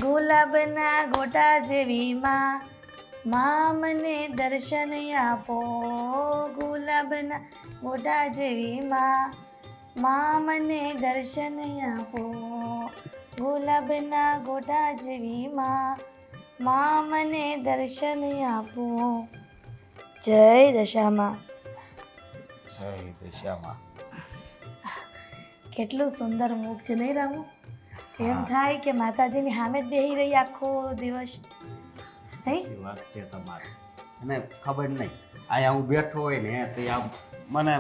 ગુલાબના ગોટા જેવી માં, માં મને દર્શન આપો. ગુલાબના ગોટા જેવી માં, માં મને દર્શન આપો. ગુલાબના ગોટા જેવી માં, માં મને દર્શન આપો. જય દશામાં. જય દિશામાં. કેટલું સુંદર મુખ છે નહીં રામુ? એમ થાય કે માતાજીની સામે જ બેહી રહી આખો દિવસ. નહીં? સાચી વાત છે તમારી. અને ખબર નહીં અહીંયા હું બેઠો હોય ને તો આમ મને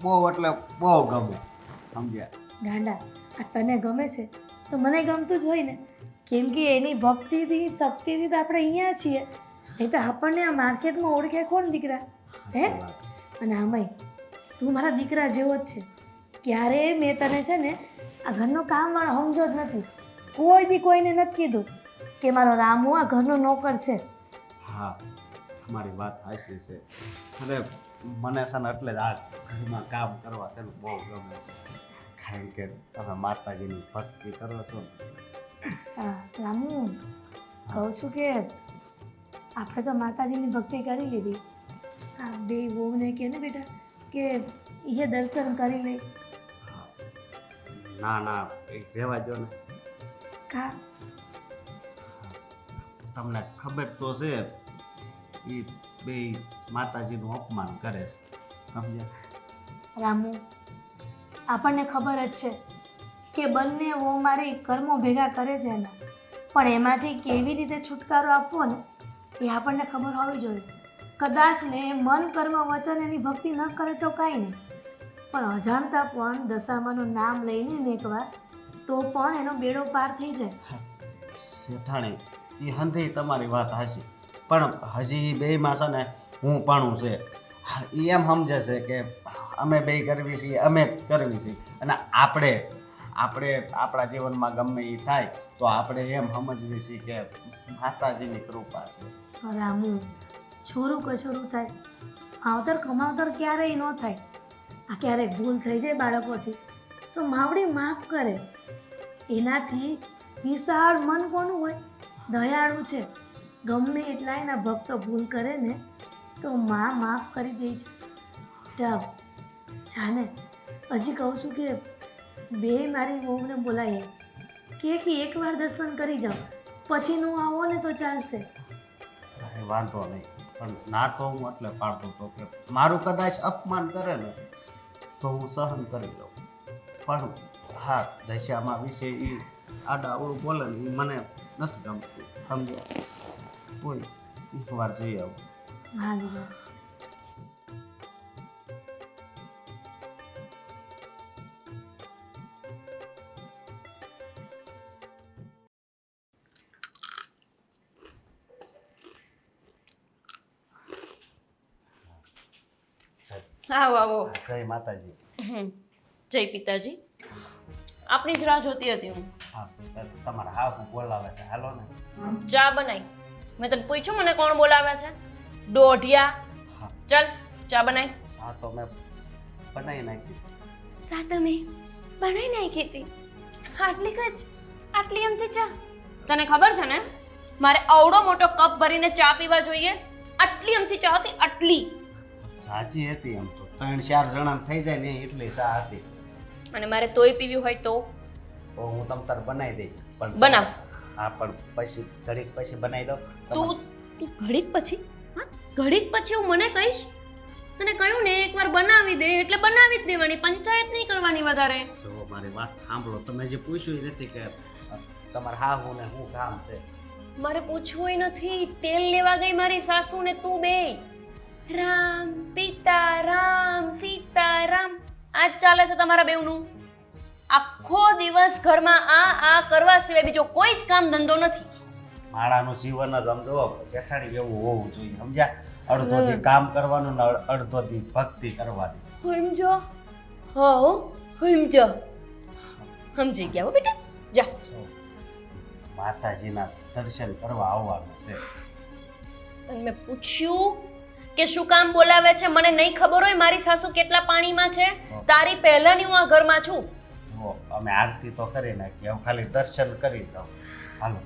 બહુ એટલે બહુ ગમે. સમજ્યા? ગાંડા, આ તને ગમે છે તો મને ગમતું જ હોય ને, કેમ કે એની ભક્તિથી શક્તિથી તો આપણે અહીંયા છીએ. નહીં તો આપણને આ માર્કેટમાં ઓળખે કોણ દીકરા? હે? સાચી વાત છે. અને આમાંય તું મારા દીકરા જેવો જ છે. ક્યારે મેં તને છે ને આ ઘરનો કામવાળો સમજો જ નથી. કોઈ દી કોઈને નથી કીધું કે મારો રામુ આ ઘરનો નોકર છે. હા, તમારી વાત સાચી છે. અને મને છે ને એટલે જ આ ઘરમાં કામ કરવા છે ને બહુ ગમે છે. કારણ કે તમે માતાજીની ભક્તિ કરો છો ને. હા રામુ, કહું છું કે આપણે તો માતાજીની ભક્તિ કરી લીધી. હા, બે વહુને કહે ને બેટા કે એ દર્શન કરી લે. ના ના, એ રહેવા દો ને. કા? તમને ખબર તો છે એ બે માતાજીનું અપમાન કરે છે. સમજ્યા? રામુ, આપણને ખબર જ છે કે બંને વહુ મારી કર્મો ભેગા કરે છે એના, પણ એમાંથી કેવી રીતે છુટકારો આપવો ને એ આપણને ખબર હોવી જોઈએ. કદાચ ને મન કર્મ વચન એની ભક્તિ ન કરે તો કાંઈ નહીં, પણ અજાણતા પણ દશામાનું નામ લઈને ને એકવાર તો પણ એનો બેડો પાર થઈ જાય. શેઠાણી, એ હંધી તમારી વાત સાચી, પણ હજી બેયમાં છે ને હું પણ છે. એ એમ સમજે છે કે અમે બે કરવી છીએ, અમે કરવી છીએ. અને આપણે આપણા જીવનમાં ગમે એ થાય તો આપણે એમ સમજવી છીએ કે માતાજીની કૃપા છે. રામુ, છોરું કછોરું થાય, આવતર કમાવતર ક્યારેય ન થાય. આ ક્યારેક ભૂલ થઈ જાય બાળકોથી તો માવડી માફ કરે. એનાથી વિશાળ મન કોનું હોય? દયાળુ છે. ગમે એટલા એના ભક્તો ભૂલ કરે ને તો માં માફ કરી દે છે. ડબ જાને, હજી કહું છું કે બે મારી વહુને બોલાવીએ કે એકવાર દર્શન કરી જાઓ, પછીનું આવો ને તો ચાલશે. કાંઈ વાંધો નહીં, પણ ના તો હું એટલે પાડતો હતો કે મારું કદાચ અપમાન કરે ને તો હું સહન કરી લઉં. પણ હા, દશામાં વિશે એ આડા અવળું બોલે ને એ મને નથી ગમતું. સમજ્યા? કોઈ એકવાર જઈ આવું. હા દીકરા. આવો આવો. જય માતાજી. જય પિતાજી. આપની જ રાહ જોતી હતી હું. હા, તમારા હાફ બોલાવે છે, હાલો ને. ચા બનાવી. મેં તને પૂછ્યું મને કોણ બોલાવે છે? દોઢિયા. હા, ચાલ ચા બનાવી. ચા તો મેં બનાવી નાખી. સા તમે બનાવી નાખી હતી? આટલી જ આટલી એમથી ચા? તને ખબર છે ને મારે આવડો મોટો કપ ભરીને ચા પીવા જોઈએ? આટલી એમથી ચા હતી, આટલી. સાચી હતી એમ તો 3-4 જણા થઈ જાય ને એટલી ચા હતી. અને મારે તોય પીવી હોય તો હું તમ તાર બનાવી દઈ. પણ બનાવ. હા, પણ પછી ઘડીક પછી બનાવી દો. તું ઘડીક પછી? હા, ઘડીક પછી હું મને કહીશ? તને કહ્યું ને એકવાર બનાવી દે એટલે બનાવી જ દેવાની, પંચાયત નહીં કરવાની વધારે. જો મારી વાત સાંભળો, તમે જે પૂછ્યું નથી કે તમારા હાહુ ને શું કામ છે. મારે પૂછવું નથી. તેલ લેવા ગઈ મારી સાસુ ને તું બે. રામ પિતા રામ સીતા રામ આ જ ચાલે છે તમારા બેવનું. આખો દિવસ ઘરમાં આ કરવા સિવાય બીજો કોઈ જ કામ ધંધો નથી. માળાનું જીવન જ સમજો શેઠાણી એવું હોવું જોઈએ. સમજ્યા? અડધો દી કામ કરવાનું ને અડધો દી ભક્તિ કરવાની. સમજો? હો સમજો. સમજી ગયા હો બેટા. જા. માતાજીના દર્શન કરવા આવવાનું છે. તને મેં પૂછ્યું કે શું કામ બોલાવે છે? મને નહીં ખબર હોય મારી સાસુ કેટલા પાણીમાં છે? તારી પહેલાની હું આ ઘરમાં છું. અમે આરતી તો કરી નાખી, હવે ખાલી દર્શન કરી દઉં. હાલો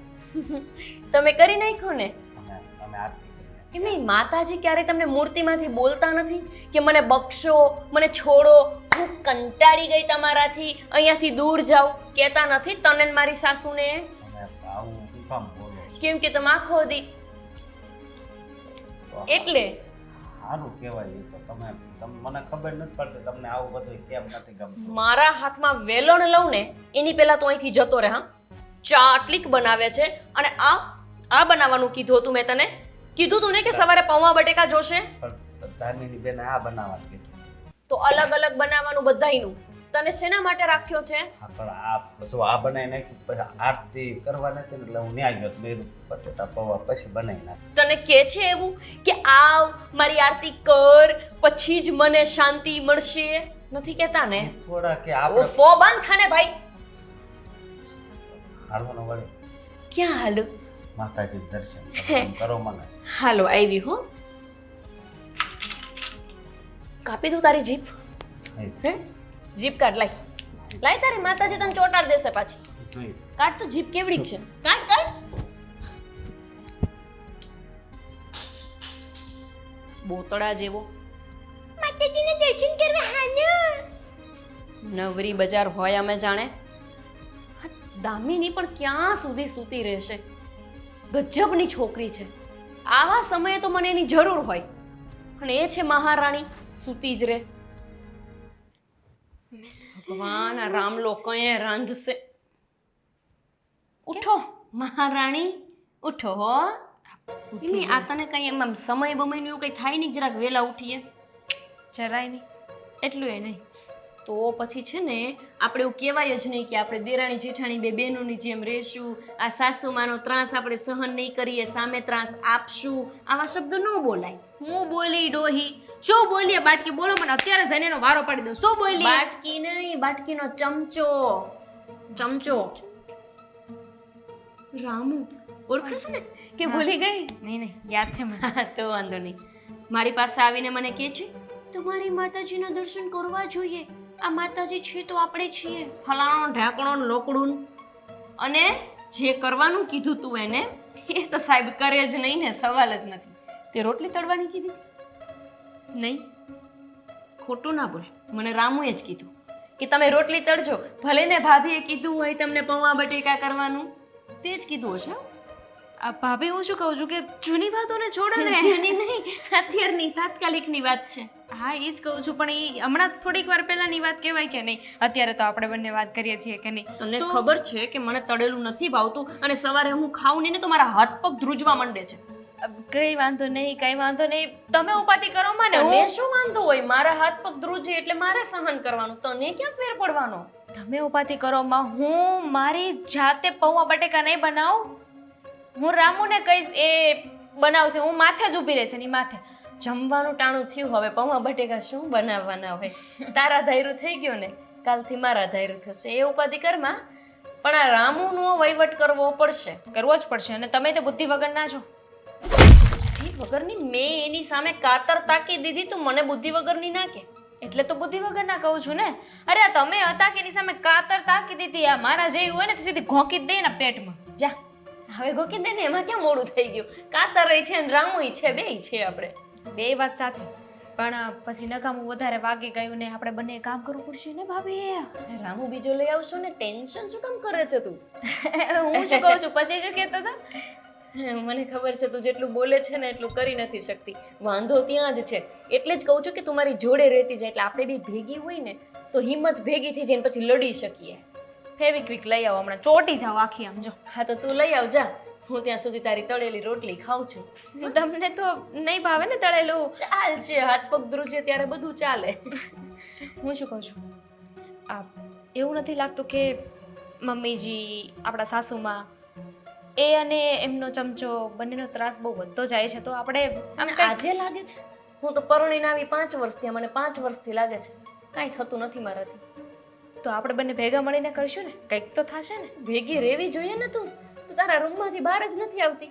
તમે કરી નાખ્યો ને અમે આરતી કરીએ. એમ નહીં, માતાજી ક્યારે તમને મૂર્તિમાંથી બોલતા નથી કે મને બક્ષો, મને છોડો, હું કંટાળી ગઈ તમારાથી, અહીંયાથી દૂર જાઉં, કહેતા નથી તને ને મારી સાસુને? અમે આવું શું કામ બોલો છો? કેમ કે તમે આખો દી એટલે સારું કહેવાય. એ તો તમે મને ખબર નથી પડતી તમને આવું બધું કેમ નથી ગમતું. મારા હાથમાં વેલણ લઉં ને એની પહેલા તો અહીંથી જતો રહે. હા, ચા આટલીક બનાવે છે અને આ બનાવવાનું કીધું હતું મેં તને? કીધું તું ને કે સવારે પૌવા બટેકા જોશે? પણ ધાર્મીની બેને આ બનાવવા કીધું. તો અલગ અલગ બનાવવાનું બધાયનું. તને શેના માટે રાખ્યો છે? હા પણ આ જો આ બનાવી નાખ્યું પછી આરતી કરવા નથી ને એટલે હું ન્યા ગયો તો મેં બટેટા પૌવા પછી બનાવી નાખ્યું. તને કે છે એવું કે આવ મારી આરતી કર પછી જ મને શાંતિ મળશે? નથી કહેતા ને? થોડા કે આપણે ઓફો, બંધ ખાને ભાઈ. હાલવાનો વળે ક્યાં હાલું? માતાજી દર્શન કરવાનું કરો મને. હાલો આવી હો. કાપી દઉં તારી જીભ? હે, જીભ કાઢ, લાય તારી માતાજી તને ચોટાડ દેશે પાછી. જોઈ કાઢ તો, જીભ કેવડી છે, કાઢ. બોતડા જેવો માતાજીને દર્શન કરવા હાલો. નવરી બજાર હોય અમે જાણે. આ દામિની પણ ક્યાં સુધી સૂતી રહેશે? ગજબની છોકરી છે. આવા સમયે તો મને એની જરૂર હોય અને એ છે મહારાણી, સૂતી જ રહે. ભગવાન, આ રામલો કયે રાંધશે. ઉઠો મહારાણી, ઉઠો હો. એમની આ તને કઈ એમ સમય બમયનું એવું કઈ થાય નહીં? જરાક વેલા ઉઠીએ. જરાય નહીં, એટલું એ નહીં. તો પછી છે ને આપણે એવું કહેવાય જ નહીં કે આપણે દેરાણી જેઠાણી બે બહેનોની જેમ રહેશું, આ સાસુમાનો ત્રાસ આપણે સહન નહીં કરીએ, સામે ત્રાસ આપશું, આવા શબ્દ ન બોલાય. હું બોલી ડોહી? શું બોલીએ? બાટકી બોલો મને અત્યારે જઈને એનો વારો પાડી દઉં. શું બોલી? બાટકી નહીં, બાટકીનો ચમચો. રામુ ઓળખે છે ને કે ભૂલી ગઈ? નહીં યાદ છે મને. હા, તો વાંધો નહીં. મારી પાસે આવીને મને કહે છે તમારી માતાજીના દર્શન કરવા જોઈએ, આ માતાજી છે તો આપણે છીએ, ફલાણો ઢાંકણો ને લોકડું. અને જે કરવાનું કીધું તું એને એ તો સાહેબ કરે જ નહીં ને, સવાલ જ નથી. તે રોટલી તળવાની કીધી હતી? નહીં, ખોટું ના બોલ. મને રામુએ જ કીધું કે તમે રોટલી તળજો. ભલે ને ભાભીએ કીધું હોય તમને પૌવા બટેકા કરવાનું, તે જ કીધું હશે. આ ભાભી, હું શું કહું છું કે જૂની વાતોને છોડો ને. જૂની નહીં, અત્યારની તાત્કાલિકની વાત છે. હા, એ જ કહું છું, પણ એ હમણાં થોડીક વાર પહેલાની વાત કહેવાય કે નહીં? અત્યારે તો આપણે બંને વાત કરીએ છીએ કે નહીં? તને ખબર છે કે મને તળેલું નથી ભાવતું અને સવારે હું ખાઉં નહીં ને તો મારા હાથ પગ ધ્રુજવા માંડે છે. કઈ વાંધો નહીં. તમે ઉપાધિ કરો માં ને. તને શું વાંધો હોય? મારા હાથ પગ ધ્રુજે એટલે મારે સહન કરવાનું, તને ક્યાં ફેર પડવાનો? તમે ઉપાધિ કરો માં. હું મારી જાતે પૌવા બટેકા નહીં બનાવું. હું રામુને કહીશ, એ બનાવશે. હું માથે જ ઊભી રહેશે એની માથે. જમવાનું ટાણું થયું, હવે પૌવા બટેકા શું બનાવવાના હોય? તારા ધાયરું થઈ ગયું ને, કાલથી મારા ધાયરું થશે. એ ઉપાધિ કરમાં, પણ આ રામુનો વહીવટ કરવો પડશે. કરવો જ પડશે. અને તમે તો બુદ્ધિ વગર ના છો. બુદ્ધિ વગરની? મેં એની સામે કાતર તાકી દીધી, તું મને બુદ્ધિ વગરની ના કે? એટલે તો બુદ્ધિ વગર ના કહું છું ને. અરે આ તમે હતા કે એની સામે કાતર તાકી દીધી. આ મારા જેવી હોય ને તો સીધી ઘોંકી જ દે ને પેટમાં. જા, હવે ગોકી દે ને, એમાં ક્યાં મોડું થઈ ગયું? કાતર છે ને રામુય છે, બેય છે આપણે. બે વાત સાચી, પણ પછી નકામું વધારે વાગી ગયું ને આપણે બંને કામ કરવું પડશે ને ભાભી. રામુ બીજો લઈ આવશો ને, ટેન્શન શું કામ કરે છે તું? હું શું કહું છું, પછી શું કહેતા હતા? મને ખબર છે તું જેટલું બોલે છે ને એટલું કરી નથી શકતી. વાંધો ત્યાં જ છે. એટલે જ કહું છું કે તું મારી જોડે રહેતી જાય, એટલે આપણે બી ભેગી હોય ને તો હિંમત ભેગી થઈ જાય ને પછી લડી શકીએ. ફેવિક્વિક લઈ આવો, હમણાં ચોટી જાવ આખી આમ. જો હા, તો તું લઈ આવ જા. હું ત્યાં સુધી તારી તળેલી રોટલી ખાઉં છું. તમને તો નહીં ભાવે ને તળેલું? ચાલશે, હાથ પગ ધ્રુજે ત્યારે બધું ચાલે. હું શું કહું છું, આ એવું નથી લાગતું કે મમ્મીજી, આપણા સાસુમાં, એ અને એમનો ચમચો બંનેનો ત્રાસ બહુ વધતો જાય છે? તો આપણે આમ આજે લાગે છે? હું તો પરણીને આવી 5 વર્ષ થયા, મને 5 વર્ષથી લાગે છે કાંઈ થતું નથી મારાથી. તો આપણે બંને ભેગા મળીને કરશું ને, કંઈક તો થશે ને. ભેગી રહેવી જોઈએ ને. તું તારા રૂમમાંથી બહાર જ નથી આવતી.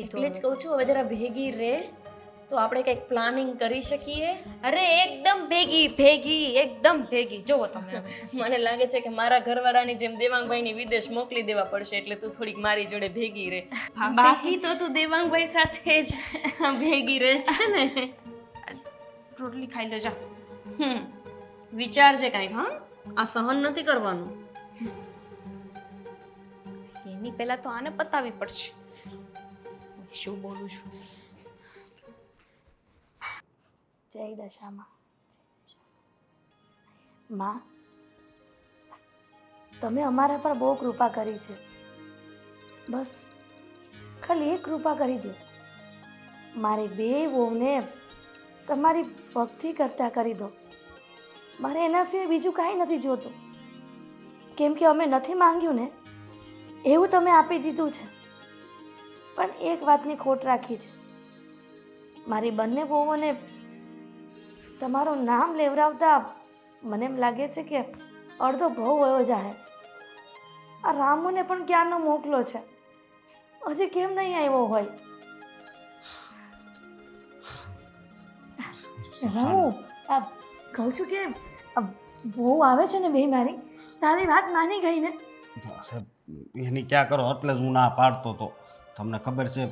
એટલે જ કહું છું હવે જરા ભેગી રે. તો આપણે કંઈક પ્લાનિંગ કરી શકીએ. અરે એકદમ ભેગી એકદમ ભેગી. જોવો તમે હવે. મને લાગે છે કે મારા ઘરવાળાની જેમ દેવાંગભાઈની વિદેશ મોકલી દેવા પડશે, એટલે તું થોડીક મારી જોડે ભેગી રહે. બાકી તો તું દેવાંગભાઈ સાથે જ ભેગી રહે છે ને. રોટલી ખાઈ લો જા. વિચારજે કાંઈક, હા, આ સહન નથી કરવાનું. એની પહેલા તો આને પતાવી પડશે. શું બોલું છું? જય દશામાં. માં, તમે અમારા પર બહુ કૃપા કરી છે. બસ ખાલી એક કૃપા કરી દો. મારી બે વહુને તમારી ભક્તિ કરતા કરી દો. મારે એના સિવાય બીજું કાંઈ નથી જોતું. કેમ કે અમે નથી માંગ્યું ને એવું તમે આપી દીધું છે. પણ એક વાતની ખોટ રાખી છે. મારી બંને વહુઓને તમારું નામ લેવડાવતા મને એમ લાગે છે કે અડધો ભાવ વયો જાય. આ રામુને પણ ક્યારનો મોકલો છે, હજી કેમ નહીં આવ્યો હોય? રામુ, આ કહું છું કે બહુ આવે છે ને બે મારી, તારી વાત માની ગઈ ને? સાહેબ, એની ક્યાં કરો એટલે જ હું ના પાડતો હતો. તમને ખબર છે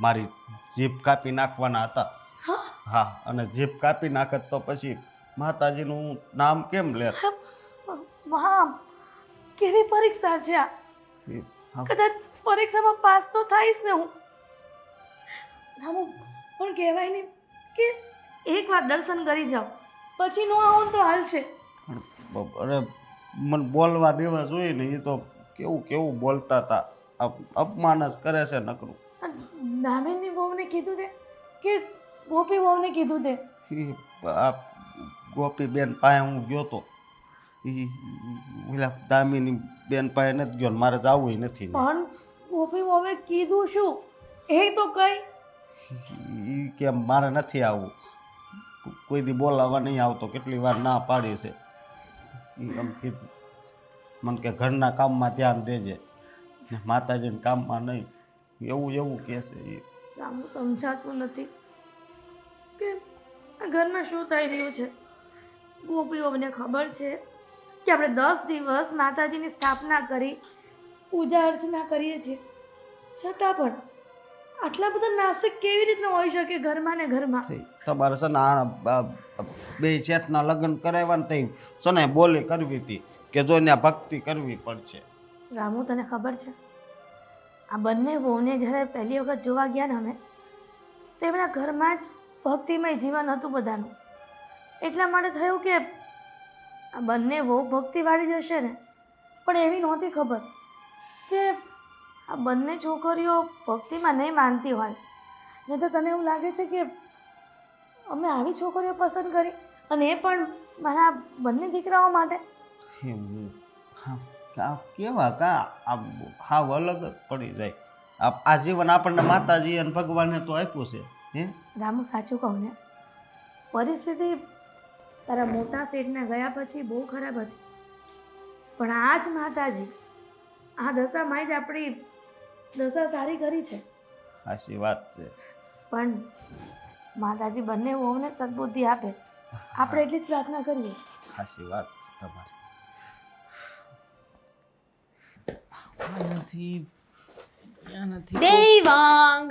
મારી જીભ કાપી નાખવાના હતા. હા, અને જીભ કાપી નાખત તો પછી માતાજીનું નામ કેમ લે? વાહ, કેવી પરીક્ષા છે આ! કદાચ પરીક્ષામાં પાસ તો થઈશ ને હું. રામુ, પણ કહેવાય નહીં કે એક વાર દર્શન કરી જાઓ પછી નો આવો તો હાલશે. અરે મને બોલવા દેવા જોઈએ ને, એ તો કેવું કેવું બોલતા હતા. અપમાન જ કરે છે નકરું. દામિનની વહુને કીધું તે કે ગોપી વહુને કીધું તે? આ ગોપી બેન પાસે હું ગયો તો, એ ઓલા દામિની બેન પાસે નથી ગયો ને મારે જવું નથી. પણ ગોપી વહુએ કીધું શું એ તો કઈ? એ કે મારે નથી આવવું, કોઈ દી બોલાવવા નહીં આવતો, કેટલી વાર ના પાડી છે. એ એમ કીધું મને કે ઘરના કામમાં ધ્યાન દેજે ને માતાજીના કામમાં નહીં, એવું એવું કહે છે. એ રામુ, સમજાતું નથી કે આ ઘરમાં શું થઈ રહ્યું છે. ગોપીઓને ખબર છે કે આપણે 10 દિવસ માતાજીની સ્થાપના કરી પૂજા અર્ચના કરીએ છીએ, છતાં પણ આટલા બધા નાસ્તિક કેવી રીતના હોઈ શકે ઘરમાં ને ઘરમાં? તમારે છે ને આ બે શેઠના લગ્ન કરાવ્યા ને તઈ છે ને બોલી કરવી હતી કે જો ને ભક્તિ કરવી પડશે. રામુ, તને ખબર છે આ બંને વહુને જ્યારે પહેલી વખત જોવા ગયા ને અમે, તેમના ઘરમાં જ ભક્તિમય જીવન હતું બધાનું. એટલા માટે થયું કે આ બંને વહુ ભક્તિવાળી જ હશે ને, પણ એવી નહોતી ખબર કે આ બંને છોકરીઓ ભક્તિમાં નહીં માનતી હોય. નહીં તો તને એવું લાગે છે કે અમે આવી છોકરીઓ પસંદ કરી, અને એ પણ મારા બંને દીકરાઓ માટે? કેવા કા હાવ અલગ જ પડી જાય. આ જીવન આપણને માતાજી અને ભગવાને તો આપ્યું છે. હે રામુ, સાચું કહું ને, પરિસ્થિતિ તારા મોટા શેઠના ગયા પછી બહુ ખરાબ હતી, પણ આ જ માતાજી આ દશામાં જ આપણી દશા સારી કરી છે. સાચી વાત છે. પણ માતાજી બંને વહુને સદબુદ્ધિ આપે, આપણે એટલી જ પ્રાર્થના કરીએ. સાચી વાત છે તમારી. દેવાંગ,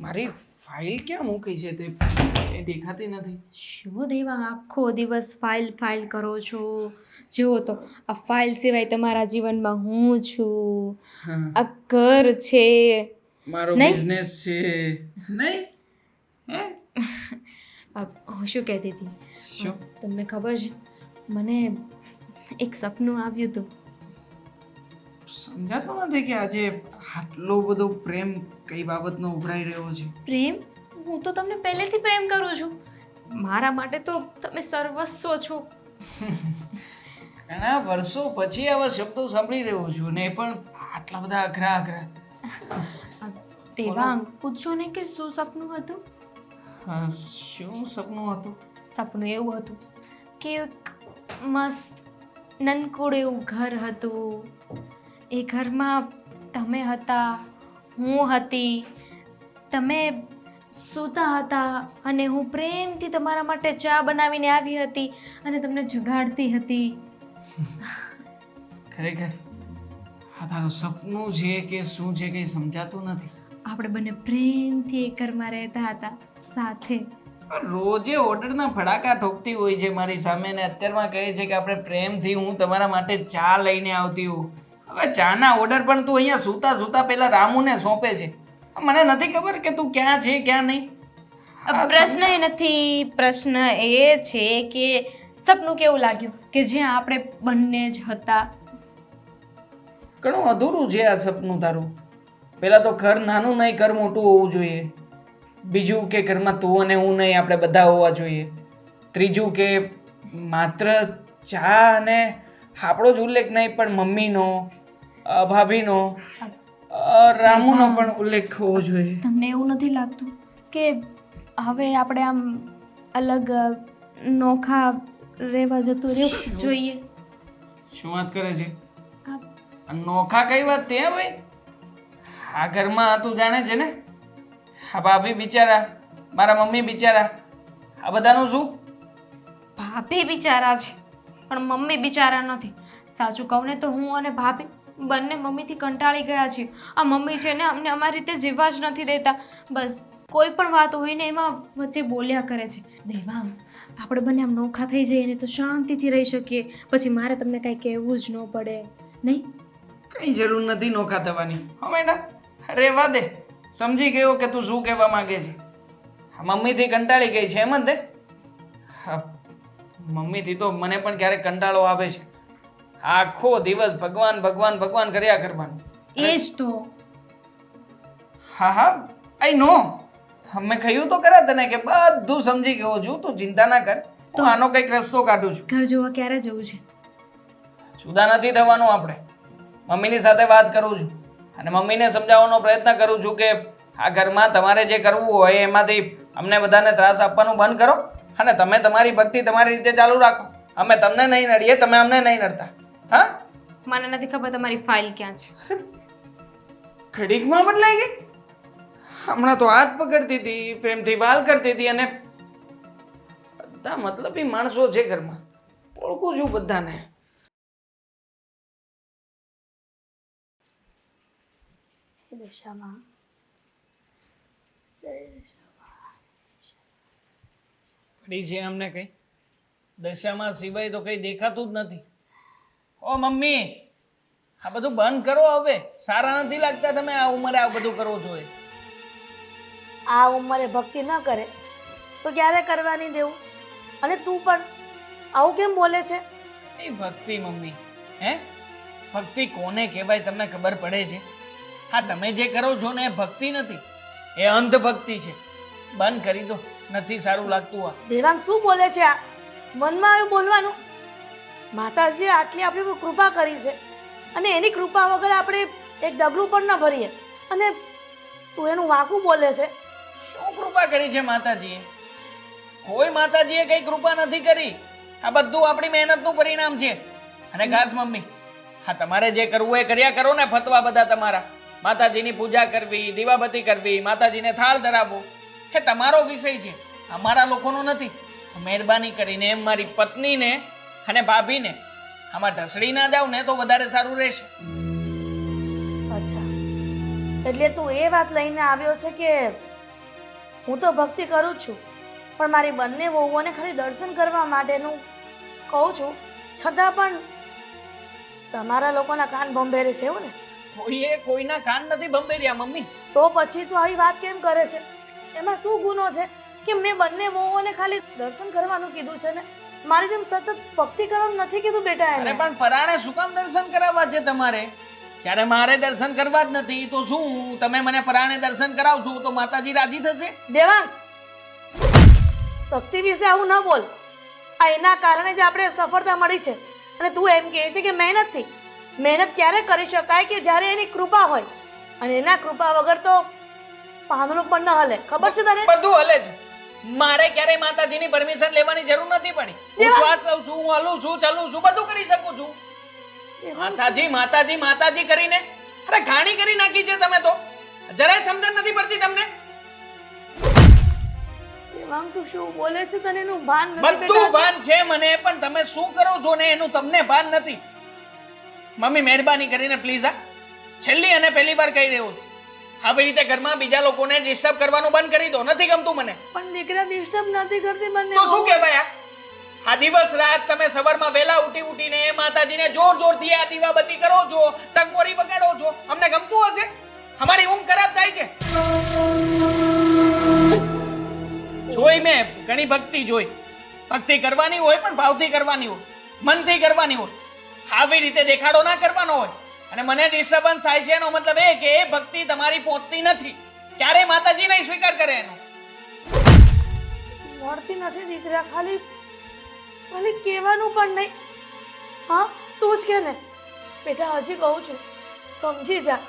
મારી ફાઇલ ક્યાં મૂકી છે તે એ દેખાતી નથી. શું દેવાંગ, આખો દિવસ ફાઇલ કરો છો? જુઓ તો આ ફાઇલ સિવાય તમારા જીવનમાં હું છું, આ ઘર છે, મારો નહીં? બિઝનેસ છે નહીં. હે હું શું કહેતી હતી, શું? તમને ખબર છે મને એક સપનું આવ્યું હતું. સમજાતું નથી કે આજે આટલો બધો પ્રેમ કઈ બાબતનો ઉભરાઈ રહ્યો છે. પ્રેમ? હું તો તમને પહેલેથી પ્રેમ કરું છું. મારા માટે તો તમે સર્વસ્વ છો. ઘણા વર્ષો પછી આવા શબ્દો સાંભળી રહ્યો છું, ને એ પણ આટલા બધા અઘરા અઘરા. દેવાંગ, પૂછો ને કે શું સપનું હતું? હા, શું સપનું હતું? સપનું એવું હતું કે એક મસ્ત નનકું એવું ઘર હતું. એ ઘરમાં તમે હતા, હું હતી, તમે સૂતા હતા અને હું પ્રેમથી તમારા માટે ચા બનાવીને આવી હતી અને તમને જગાડતી હતી. ખરેખર આ તારું સપનું છે કે શું છે કંઈ સમજાતું નથી. આપણે બંને પ્રેમથી એક ઘરમાં રહેતા હતા સાથે. પણ રોજે ઓર્ડરના ફડાકા ઠોકતી હોય છે મારી સામે ને અત્યારમાં કહે છે કે આપણે પ્રેમથી હું તમારા માટે ચા લઈને આવતી હોઉં. હવે ચાના ઓર્ડર પણ તું અહીંયા સૂતા સૂતા પહેલા રામુને સોંપે છે. મને નથી ખબર કે તું ક્યાં છે ક્યાં નહીં. પ્રશ્ન એ નથી, પ્રશ્ન એ છે કે સપનું કેવું લાગ્યું કે જ્યાં આપણે બંને જ હતા. ઘણું અધૂરું છે આ સપનું તારું. પહેલાં તો ઘર નાનું નહીં, ઘર મોટું હોવું જોઈએ. બીજું કે ઘરમાં તું અને હું નહીં, આપણે બધા હોવા જોઈએ. ત્રીજું કે માત્ર ચા અને આપણો જ ઉલ્લેખ નહીં પણ મમ્મીનો, ભાભીનો, રામુનો પણ ઉલ્લેખ હોવો જોઈએ. તમને એવું નથી લાગતું કે હવે આપણે આમ અલગ નોખા રહેવા જતું રહેવું જોઈએ? શું વાત કરે છે? નોખા કઈ વાત તે ભાઈ? આ ઘરમાં તું જાણે છે ને, આ ભાભી બિચારા, મારા મમ્મી બિચારા, આ બધાનું શું? ભાભી બિચારા છે પણ મમ્મી બિચારા નથી. સાચું કહું ને તો હું અને ભાભી બંને મમ્મીથી કંટાળી ગયા છીએ. આ મમ્મી છે ને અમને અમારી રીતે જીવવા જ નથી દેતા. બસ કોઈ પણ વાત હોય ને એમાં વચ્ચે બોલ્યા કરે છે. દેવાંગ, આપણે બંને આમ નોખા થઈ જઈએ ને તો શાંતિથી રહી શકીએ. પછી મારે તમને કાંઈ કહેવું જ ન પડે નહીં. કઈ જરૂર નથી નોખા થવાની. હો મેડમ, રહેવા દે. સમજી ગયો કે તું શું કહેવા માંગે છે. મમ્મીથી કંટાળી ગઈ છે એમ જ તે? મમ્મીથી તો મને પણ ક્યારેક કંટાળો આવે છે. આખો દિવસ ભગવાન ભગવાન ભગવાન કર્યા કરવાનું. એ જ તો. હા હા, આઈ નો. મેં કહ્યું તો ખરા તને કે બધું સમજી ગયો છું, તું ચિંતા ના કર. તો આનો કંઈક રસ્તો કાઢું છું. ઘર જોવા ક્યારે જવું છે? જુદા નથી થવાનું આપણે. મમ્મીની સાથે વાત કરું છું અને મમ્મીને સમજાવવાનો પ્રયત્ન કરું છું કે આ ઘરમાં તમારે જે કરવું હોય એમાંથી અમને બધાને ત્રાસ આપવાનું બંધ કરો અને તમે તમારી ભક્તિ તમારી રીતે ચાલુ રાખો. અમે તમને નહીં નડીએ, તમે અમને નહીં નડતા. હા, મને નથી ખબર તમારી ફાઇલ ક્યાં છે. ઘડીકમાં બદલાઈ ગઈ. હમણાં તો હાથ પકડતી હતી, પ્રેમથી વાલ કરતી હતી અને બધા મતલબી માણસો છે ઘરમાં. ઓળખું છું બધાને. દશામાં પડી છે અમને કઈ દશામાં સિવાય તો કઈ દેખાતું જ નથી. ઓ મમ્મી, આ બધું બંધ કરો હવે. સારા નથી લાગતા તમે આ ઉંમરે આ બધું કરો છો એ. આ ઉંમરે ભક્તિ ન કરે તો ક્યારે કરવાની દેવું? અને તું પણ આવું કેમ બોલે છે? એ ભક્તિ મમ્મી, હે? ભક્તિ કોને કહેવાય તમને ખબર પડે છે? હા, તમે જે કરો છો ને એ ભક્તિ નથી, એ અંધભક્તિ છે. બંધ કરી દો, નથી સારું લાગતું આ. દેવાંગ શું બોલે છે આ? મનમાં આવ્યું બોલવાનું? માતાજીએ આટલી આપણી પર કૃપા કરી છે અને એની કૃપા વગર આપણે એક ડગલું પણ ન ભરીએ અને તું એનું વાંકું બોલે છે. શું કૃપા કરી છે માતાજીએ? કોઈ માતાજીએ કઈ કૃપા નથી કરી. આ બધું આપણી મહેનતનું પરિણામ છે. અને ખાસ મમ્મી, હા, તમારે જે કરવું એ કર્યા કરો ને. ફતવા બધા તમારા, માતાજીની પૂજા કરવી, દીવાબત્તી કરવી, માતાજીને થાળ ધરાવવો, એ તમારો વિષય છે, અમારા લોકોનો નથી. મહેરબાની કરીને એમ મારી પત્નીને અને ભાભીને આમાં ઢસડી ના જાવ ને તો વધારે સારું રહેશે. અચ્છા, એટલે તું એ વાત લઈને આવ્યો છે કે હું તો ભક્તિ કરું જ છું પણ મારી બંને વહુઓને ખાલી દર્શન કરવા માટેનું કહું છું, છતાં પણ તમારા લોકોના કાન ભંભેરે છે એવું ને? કોઈએ કોઈના કાન નથી ભંભેર્યા મમ્મી. તો પછી તું આવી વાત કેમ કરે છે? એમાં શું ગુનો છે કે મેં બંને વહુઓને ખાલી દર્શન કરવાનું કીધું છે ને મારી જેમ સતત ભક્તિ કરવાનું નથી કીધું બેટા અરે એને? પણ પરાણે શું કામ દર્શન કરાવવા છે તમારે? જ્યારે મારે દર્શન કરવા જ નથી તો શું તમે મને પરાણે દર્શન કરાવશો તો માતાજી રાજી થશે? દેવાંગ, શક્તિ વિશે આવું ન બોલ. આ એના કારણે જ આપણે સફળતા મળી છે અને તું એમ કહે છે કે મહેનતથી. મહેનત ક્યારે કરી શકાય કે જ્યારે એની કૃપા હોય અને એના કૃપા વગર તો પાંદડું પણ ન હલે. ખબર છે તને? બધું હલે છે. મારે ક્યારે માતાજીની પરમિશન લેવાની જરૂર નથી પડી. હું શ્વાસ લઉં છું, હું હલું છું, ચલું છું, બધું કરી શકું છું. માતાજી માતાજી માતાજી કરીને અરે ઘાણી કરી નાખી છે તમે તો. જરાય સમજણ નથી પડતી તમને? દેવાંગ તું શું બોલે છે તને એનું ભાન નથી બધું ભાન છે મને, પણ તમે શું કરો છો ને એનું તમને ભાન નથી. મમ્મી મહેરબાની કરીને પ્લીઝ આ છેલ્લી અને પહેલી વાર કહી રહ્યો છું, આવી રીતે ઘરમાં બીજા લોકોને ડિસ્ટર્બ કરવાનું બંધ કરી દો. નથી ગમતું મને. પણ દીકરા ડિસ્ટર્બ નથી કરતી મને. તો શું કહેવાય આ દિવસ રાત તમે સવારમાં વહેલા ઉઠીને માતાજીને જોર જોરથી આ દીવાબત્તી કરો છો, ટંકોરી વગાડો છો. અમને ગમતું હશે? અમારી ઊંઘ ખરાબ થાય છે. જોઈ મેં ઘણી ભક્તિ જોઈ. ભક્તિ કરવાની હોય પણ ભાવથી કરવાની હોય, મનથી કરવાની હોય. આવી રીતે દેખાડો ના કરવાનો હોય. અને મને ડિસ્ટર્બન્સ થાય છે એનો મતલબ એ કે એ ભક્તિ તમારી પહોંચતી નથી. ક્યારે માતાજી નહીં સ્વીકાર કરે એનો. મળતી નથી દીકરા, ખાલી કહેવાનું પણ નહીં. હા તું જ કે ને બેટા, હજી કહું છું સમજી જા.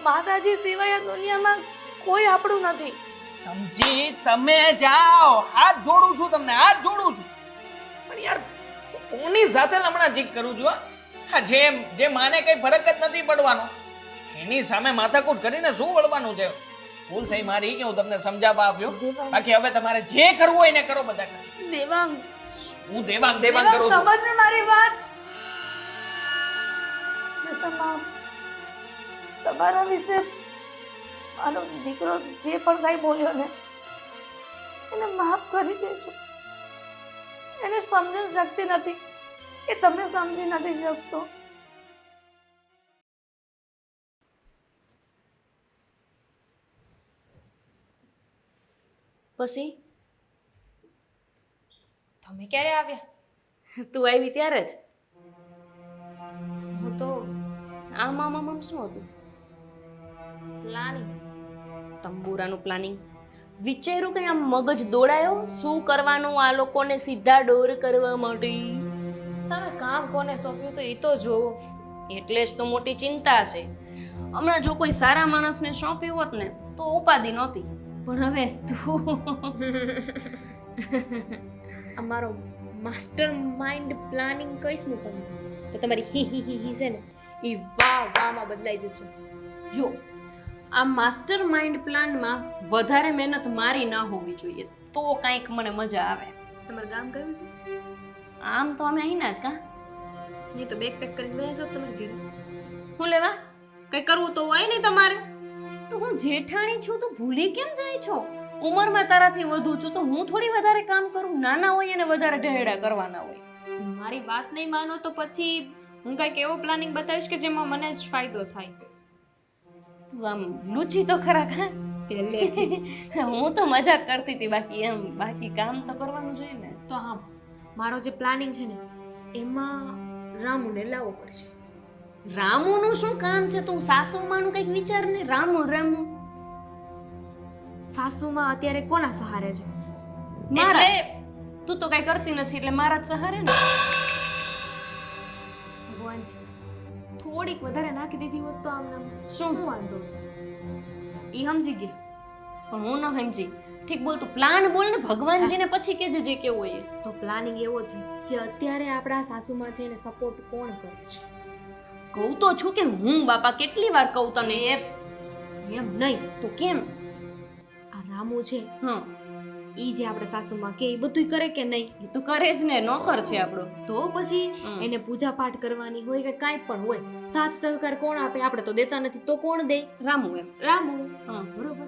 માતાજી સિવાય આ દુનિયામાં કોઈ આપણું નથી. સમજી તમે જાઓ. હાથ જોડું છું તમને, હાથ જોડું છું. પણ યાર કોની સાથે હમણાં જીક કરું છું? હા જે માને કઈ ફરક જ નથી પડવાનો એની સામે માથાકૂટ કરીને શું વળવાનું છે? ભૂલ થઈ મારી કે હું તમને સમજાવવા આવ્યો. બાકી હવે તમારે જે કરવું હોય ને કરો. બધા કરો. દેવાંગ, હું દેવાંગ કરું છું. સમજ ને મારી વાત. તમારા વિશે મારો દીકરો જે પણ કાંઈ બોલ્યો ને એને માફ કરી દેજો. એને સમજણ શક્તિ નથી, એ તમે સમજી નથી શકતો. પછી તમે ક્યારે આવ્યા? તું આવી ત્યારે જ. હું તો આમ શું હતું? પ્લાનિંગ. તંબુરાનું પ્લાનિંગ વિચાર્યું કે આમ મગજ દોડાયો શું કરવાનું આ લોકોને સીધા ડોર કરવા માટે. તમે કામ કોને સોંપ્યું તો એ તો જોવો. એટલે જ તો મોટી ચિંતા છે. હમણાં જો કોઈ સારા માણસને સોંપ્યું હોત ને તો ઉપાધિ નહોતી, પણ હવે તું અમારો માસ્ટર માઇન્ડ પ્લાનિંગ કહીશ ને તમે તો તમારી હી છે ને એ વાહમાં બદલાઈ જશે. જો આ માસ્ટર માઇન્ડ પ્લાનમાં વધારે મહેનત મારી ના હોવી જોઈએ તો કંઈક મને મજા આવે. તમારું ગામ કયું છે? આમ તો અમે અહીંના જ કા. એ તો બેગ પેક કરીને બેસો તમારે ઘરે. હું લેવા કઈ કરવું તો હોય નહીં તમારે. તો હું જેઠાણી છું તો ભૂલી કેમ જાય છો? ઉંમરમાં તારાથી વધુ છું તો હું થોડી વધારે કામ કરું? નાના હોય અને વધારે ઢહેડા કરવાના હોય. મારી વાત નહીં માનો તો પછી હું કંઈક એવો પ્લાનિંગ બતાવીશ કે જેમાં મને જ ફાયદો થાય. તું આમ લૂચી તો ખરા કા. હું તો મજાક કરતી હતી, બાકી કામ તો કરવાનું જોઈએ ને. તો હા, મારો જે પ્લાનિંગ છે ને એમાં રામુને લાવવો પડશે. રામુનું શું કામ છે? તું સાસુમાનું કંઈક વિચાર ને. રામુ સાસુમાં અત્યારે કોના સહારે છે? એટલે તું તો કઈ કરતી નથી એટલે મારા જ સહારે ને. ભગવાનજી થોડીક વધારે નાખી દીધી હોત તો આમ શું વાંધો હતો? ઈ સમજી ગયા પણ હું ન સમજી. ઠીક બોલ, તું પ્લાન બોલ ને ભગવાનજીને પછી કેજે જે કેવું હોય. તો પ્લાનિંગ એવો છે કે અત્યારે આપણા સાસુમાં છે એને સપોર્ટ કોણ કરે છે? કહું તો છું કે હું બાપા કેટલી વાર કહું તને. એમ નહીં તો કેમ? આ રામુ છે હા, ઈ જે આપણે સાસુમાં કે એ બધું કરે કે નહીં? એ તો કરે જ ને, નોકર છે આપણો. તો પછી એને પૂજા પાઠ કરવાની હોય કે કાંઈ પણ હોય, સાથ સહકાર કોણ આપે? આપણે તો દેતા નથી તો કોણ દે? રામુ. એમ રામુ. હા બરોબર.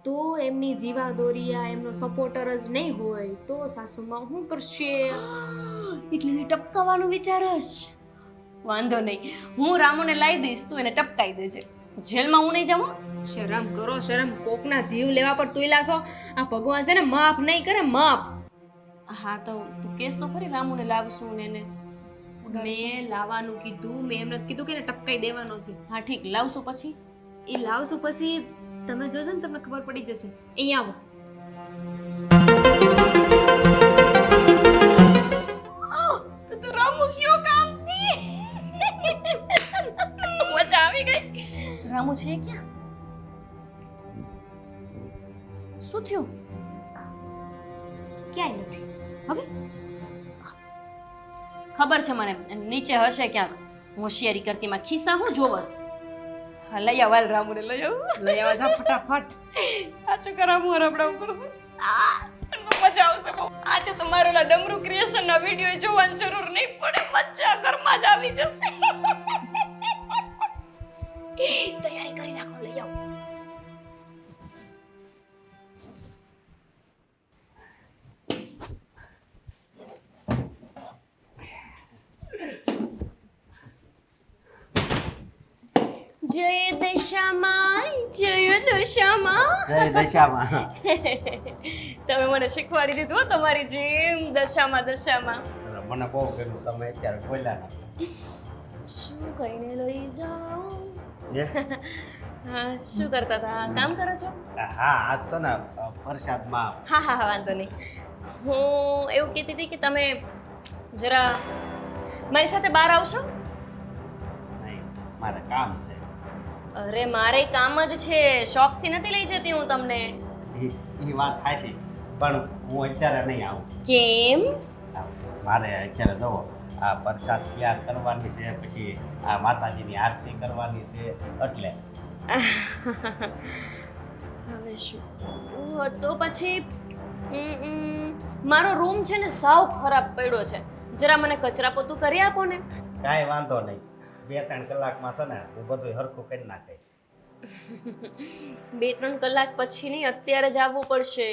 તો એમની જીવાદોરિયા એમનો સપોર્ટર જ નહીં હોય તો સાસુમાં શું કરશે? એટલે ટપકાવાનું વિચારસ? વાંધો નહીં, હું રામુને લાવી દઈશ, તું એને ટપકાઈ દેજે. જેલમાં હું નહીં જાઉં. શરમ કરો, શરમ. કોકના જીવ લેવા પર તુયલા છો. આ ભગવાન છે ને માફ નહીં કરે, માફ. હા તો તું કેસ તો ખરી, રામુને લાવશું ને એને મેં લાવવાનું કીધું, મેં એમ નથી કીધું કે એને ટપકાઈ દેવાનો છે. હા ઠીક, લાવશું પછી. એ લાવશું પછી તમે જોજો ને તમને ખબર પડી જશે. અહીંયા આવો. તો રામુ કયો કામ થી મજા આવી ગઈ. રામુ છે ક્યાં? શું થયું? ક્યાંય નથી. હવે ખબર છે મને, નીચે હશે ક્યાંક. હોશિયારી કરતીમાં ખિસ્સા હું જોવસ. હા લઈ આવ હાલ રામુને લઈ આવ લઈ આવવા જા ફટાફટ. આ ચક્કર રામુ હરપડાવું કરશું મજા આવશે બહુ. આજે તો મારો ઓલા ડમરૂ ક્રિએશન ના વિડીયો જોવાની જરૂર નહીં પડે, મજા ઘરમાં જ આવી જશે. તૈયારી કરી રાખો, લઈ આવો. જય દશામાં જય દશામાં. જય દશામાં. તમે મને શીખવાડી દીધું હો તમારી જેમ દશામાં દશામાં. મને બહુ ગમ્યું તમે અત્યારે બોલ્યા ને. શું કહીને લઈ જાઓ? હે? હા શું કરતા હતા? કામ કરો છો? હા આજ તો ને પ્રસાદમાં હા હા હા વાંધો નહીં. હું એવું કહેતી હતી કે તમે જરા મારી સાથે બહાર આવશો? નહીં મારે કામ છે. અરે મારે કામ જ છે, શોખથી નથી લઈ જતી હું તમને. એ વાત થાય છે પણ હું અત્યારે નહીં આવું. કેમ? મારે અત્યારે જુઓ આ પ્રસાદ તૈયાર કરવાની છે, પછી આ માતાજીની આરતી કરવાની છે, એટલે હવે શું તો પછી મારો રૂમ છે ને સાવ ખરાબ પડ્યો છે, જરા મને કચરા પોતું કરી આપો ને. કાંઈ વાંધો નહીં, 2-3 કલાકમાં છે ને હું બધું હરખું કરી નાખે. 2-3 કલાક પછી નહીં, અત્યારે જ આવવું પડશે,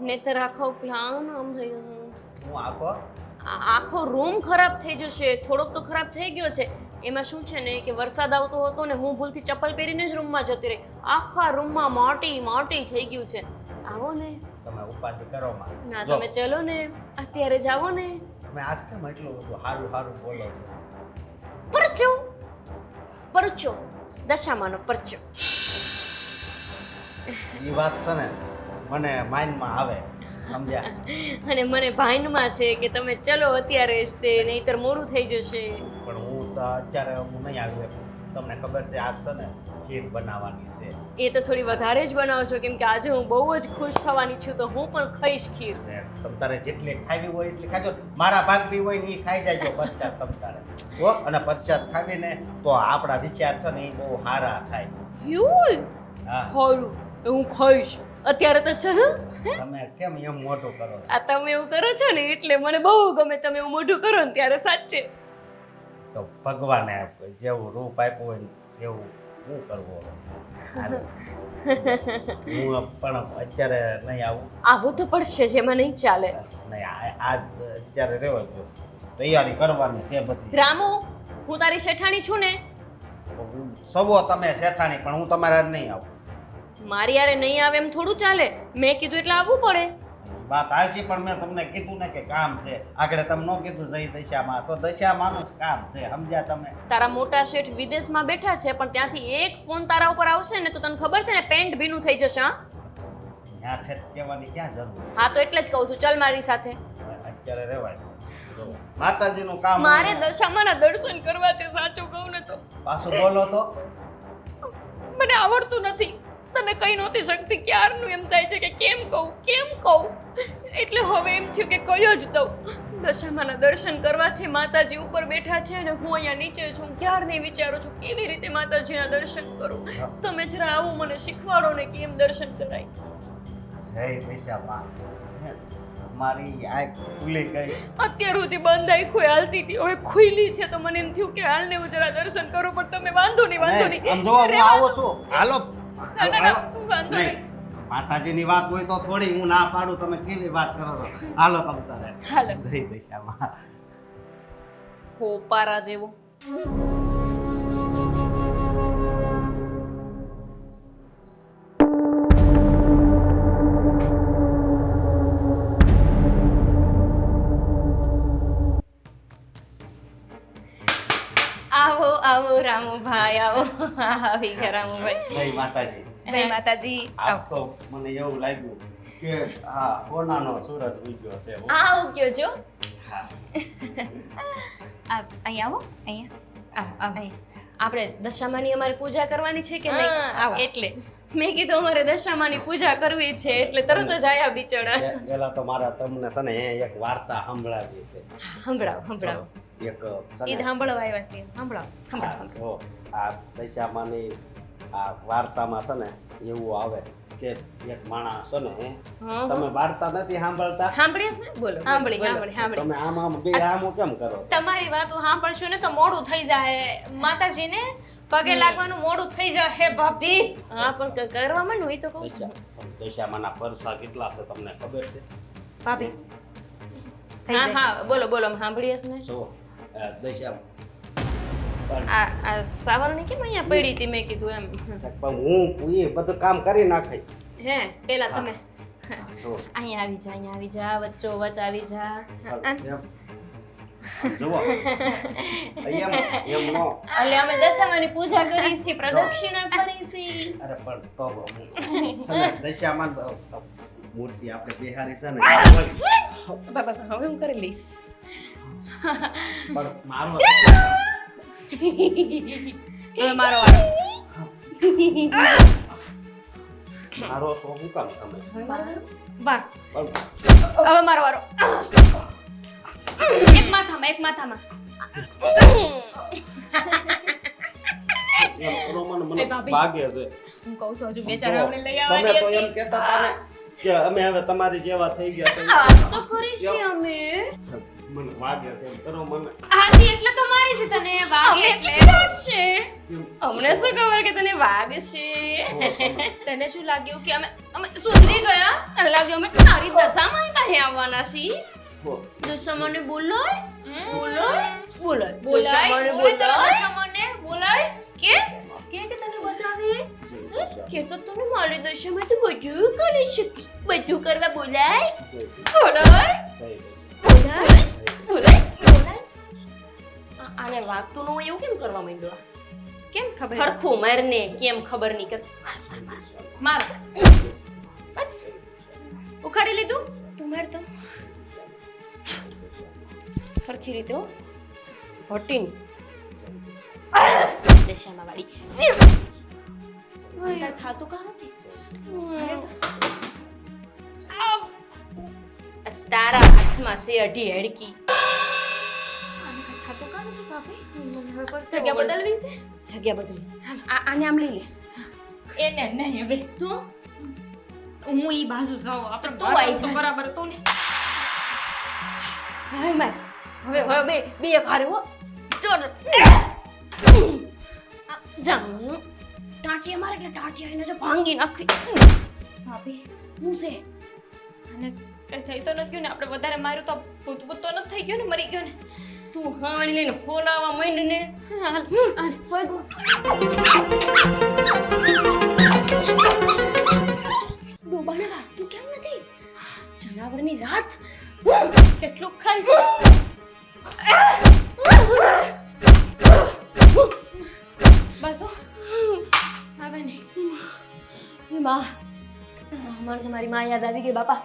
નહીંતર આખો પ્લાન આમ થઈ જશે. હું આખો આખો રૂમ ખરાબ થઈ જશે. થોડોક તો ખરાબ થઈ ગયો છે, એમાં શું છે ને કે વરસાદ આવતો હતો ને હું ભૂલથી ચપ્પલ પહેરીને જ રૂમમાં જતી રહી, આખા રૂમમાં માટી માટી થઈ ગયું છે. આવો ને. તમે ઉપાધિ કરો માં. ના જો, તમે ચલો ને, અત્યારે જ આવો ને. તમે આજ કેમ એટલું બધું સારું સારું બોલો છો? પરચો પરચો દશામાનો પરચો. એ વાત છે ને મને માઇન્ડમાં આવે, સમજ્યા? અને મને ભાઈનમાં છે કે તમે ચલો અત્યારે જ, તે નહીતર મોડું થઈ જશે. પણ હું તો અત્યારે હું નહીં આવી શકું. તમને ખબર છે આજ છે ને ખીર બનાવવાની છે. એ તો થોડી વધારે જ બનાવો છો, કેમ કે આજે હું બહુ જ ખુશ થવાની છું, તો હું પણ ખાઈશ ખીર. ને તમ તારે જેટલી ખાવી હોય એટલી ખાજો. મારા ભાગની હોય ને એ ખાઈ જાયજો પ્રસાદ તમ તારે. હો, અને પ્રસાદ ખાવીને તો આપણા વિચાર છે ને એ બહુ સારા થાય. એવું? હા, સારું, હું ખાઈશ અત્યારે તો. ચલો, તમે કેમ એમ મોટું કરો છો? આ તમે એવું કરો છો ને એટલે મને બહુ ગમે. તમે એવું મોઢું કરો ને ત્યારે સાચે. તો ભગવાને જેવું રૂપ આપ્યું હોય ને એવું શું કરવું હવે? હાલો. હું પણ અત્યારે નહીં આવું. આવું તો પડશે જ, એમાં નહીં ચાલે. નહીં આજ અત્યારે રહેવા દો. તૈયારી કરવાની છે બધી. રામુ, હું તારી શેઠાણી છું ને. સવો તમે શેઠાણી, પણ હું તમારા હારે નહીં આવું. મારી યારે નહીં આવે એમ થોડું ચાલે. મેં કીધું એટલે આવવું પડે. વાત હાચી, પણ મેં તમને કીધું ને કે કામ છે. આગળ તમે ન કીધું જઈ દશામાં, તો દશામાંનું જ કામ છે, સમજ્યા તમે? તારા મોટા શેઠ વિદેશમાં બેઠા છે, પણ ત્યાંથી એક ફોન તારા ઉપર આવશે ને તો તને ખબર છે ને પેન્ટ ભીનું થઈ જશે. હા ત્યાં ઠેઠ કહેવાની ક્યાં જરૂર? હા તો એટલે જ કહું છું, ચલ મારી સાથે. અત્યારે રહેવાય. જો, માતાજીનું કામ મારે દશામાના દર્શન કરવા છે, સાચું કહું ને તો. પાછું બોલો તો. મને આવડતું નથી, તને કઈ નહોતી શકતી. ક્યારનું એમ થાય છે કે કેમ કહું કેમ કહું, એટલે હવે એમ થયું કે કયો જ દઉં. દશામાના દર્શન કરવા છે, માતાજી ઉપર બેઠા છે અને હું અહીંયા નીચે છું. ક્યારની વિચારું છું કેવી રીતે માતાજીના દર્શન કરું. તમે જરા આવું મને શીખવાડો ને કેમ દર્શન કરાય. જય દશામાં. મારી આંખ ખુલી ગઈ. અત્યાર સુધી બંધ આંખો હાલતી હતી, હવે ખુલ્લી છે તો મને એમ થયું કે હાલને હું જરા દર્શન કરું. પણ તમે વાંધો નહીં, વાંધો નહીં. આમ જોવો હું આવો છું. હાલો. ના, ના, ના, વાંધો નહીં. માતાજીની વાત હોય તો થોડી હું ના પાડું. તમે કેવી વાત કરો છો? હાલો તમ તારે. હાલો. જય દશામાં. હોપારા જેવો. આવો આવો રામુભાઈ, આવો. આવી ગયા રામુભાઈ. જય માતાજી. જય માતાજી. આજ તો મને એવું લાગ્યું કે હા સોનાનો સૂરજ ઉગ્યો છે. આવો કયો છો. હા. અહીં આવો, અહીંયા આવો. આપણે દશામાની અમારી પૂજા કરવાની છે કે હા, આવો. નહીં, એટલે મેં કીધું અમારે દશામાની પૂજા કરવી છે, એટલે તરત જ આયા બિચારા. પેલા તો મારા તમને છે ને એક વાર્તા સંભળાવી છે. સંભળાવો સંભળાવો. એક છે ને, ઈદ સાંભળવા આવ્યા છીએ. સાંભળાવો. હા, જો આ દશામાની આ વાર્તામાં છે ને એવું આવે કે એક માણસ છે ને હા, તમે વાર્તા નથી સાંભળતા સાંભળીશ ને બોલો સાંભળી તમે આમ બે આમ કેમ કરો તમારી વાતો સાંભળશું ને તો મોડું થઈ જાય માતાજીને પગે લાગવાનું મોડું થઈ જાય ભાભી. હા પણ કરવામાં હોય તો કહું છું. દશામાના પરસા કેટલા છે તમને ખબર છે ભાભી હા હા બોલો બોલો સાંભળીશ ને જો દશા આ સાવરણી કેમ અહીંયા પડી હતી મેં કીધું એમ પણ હું એ બધું કામ કરી નાખે હે પેલા તમે જો અહીંયા આવી જા વચ્ચો વચ આવી જા જુઓ એમ નો એટલે અમે દશામાની પૂજા કરી છે પ્રદક્ષિણા કરી છે અરે પણ તો દશામાન મૂર્તિ આપણે બિહારી છે ને બાબા હવે હું કરી લઈશ પણ મારો હવે મારો વારો. મારો શો હું કામ તમે વાહ પણ હવે મારો વારો. એક માથામાં એમ કરો મને એ ભાભી. ભાગે છે હું કહું છું હજુ બે જો, ચાર આવડે લઈ તમે આવવાની તો હતી. એમ કહેતા હતા ને કે અમે હવે તમારી જેવા થઈ ગયા છે વાત તો કરી છે અમે મને વાગે છે એમ કરો મને હાથી એટલે તો મારી છે તને વાગે અમે એટલે છે અમને શું ખબર કે તને વાગશે તને શું લાગ્યું કે અમે અમે સુધરી ગયા? તને લાગ્યું અમે તારી દશામાં પાસે આવવાના છીએ હો, દશામાને બોલાય બોલાય બોલાય દશામાને બોલાય તારા બોલાય દશામાને બોલાય કે તને બચાવી કે તો તને મારી દશામાંથી બધું કરી શકી બધું કરવા બોલાય બોલાય થઈ બોલાય બોલાય બોલાય આને વાગતું ન હોય એવું કેમ કરવા માંડ્યો કેમ ખબર હરખું મારને કેમ ખબર નહીં કરતી માર બસ ઉખાડી લીધું તું માર તો સરખી રીતે હો હટીન દશામાં વાળી તાર થાતું કા નથી તારા હાથમાં છે અઢી હેડકી આને કાંઈ થાતું કા નથી ભાભી? મને હવે પરસેવો જગ્યા વળશે. બદલવી છે જગ્યા બદલી આને આમ લઈ લે એને નહીં હવે તું હું ઈ બાજુ જાઉં આપણે તું આઈ જા. બરાબર તું ને હાય માર હવે હવે બે એક હારે હો ચોર જામ ટાટિયા મારે એટલે ટાટિયા એને જો ભાંગી નાખી ભાભી હું છે અને કઈ થઈ તો નથી ગયું ને આપણે વધારે માર્યું તો ભૂત ભૂત તો નથી થઈ ગયું ને મરી ગયો ને તું હાણી લઈને ફોલાવા માંડ ને હાલ હાલ ભાગ ડોબાને વાગતું કેમ નથી જનાવરની જાત કેટલું ખાઈ છે બસ હો. આવે નહીં માં મને તો મારી માં યાદ આવી ગઈ બાપા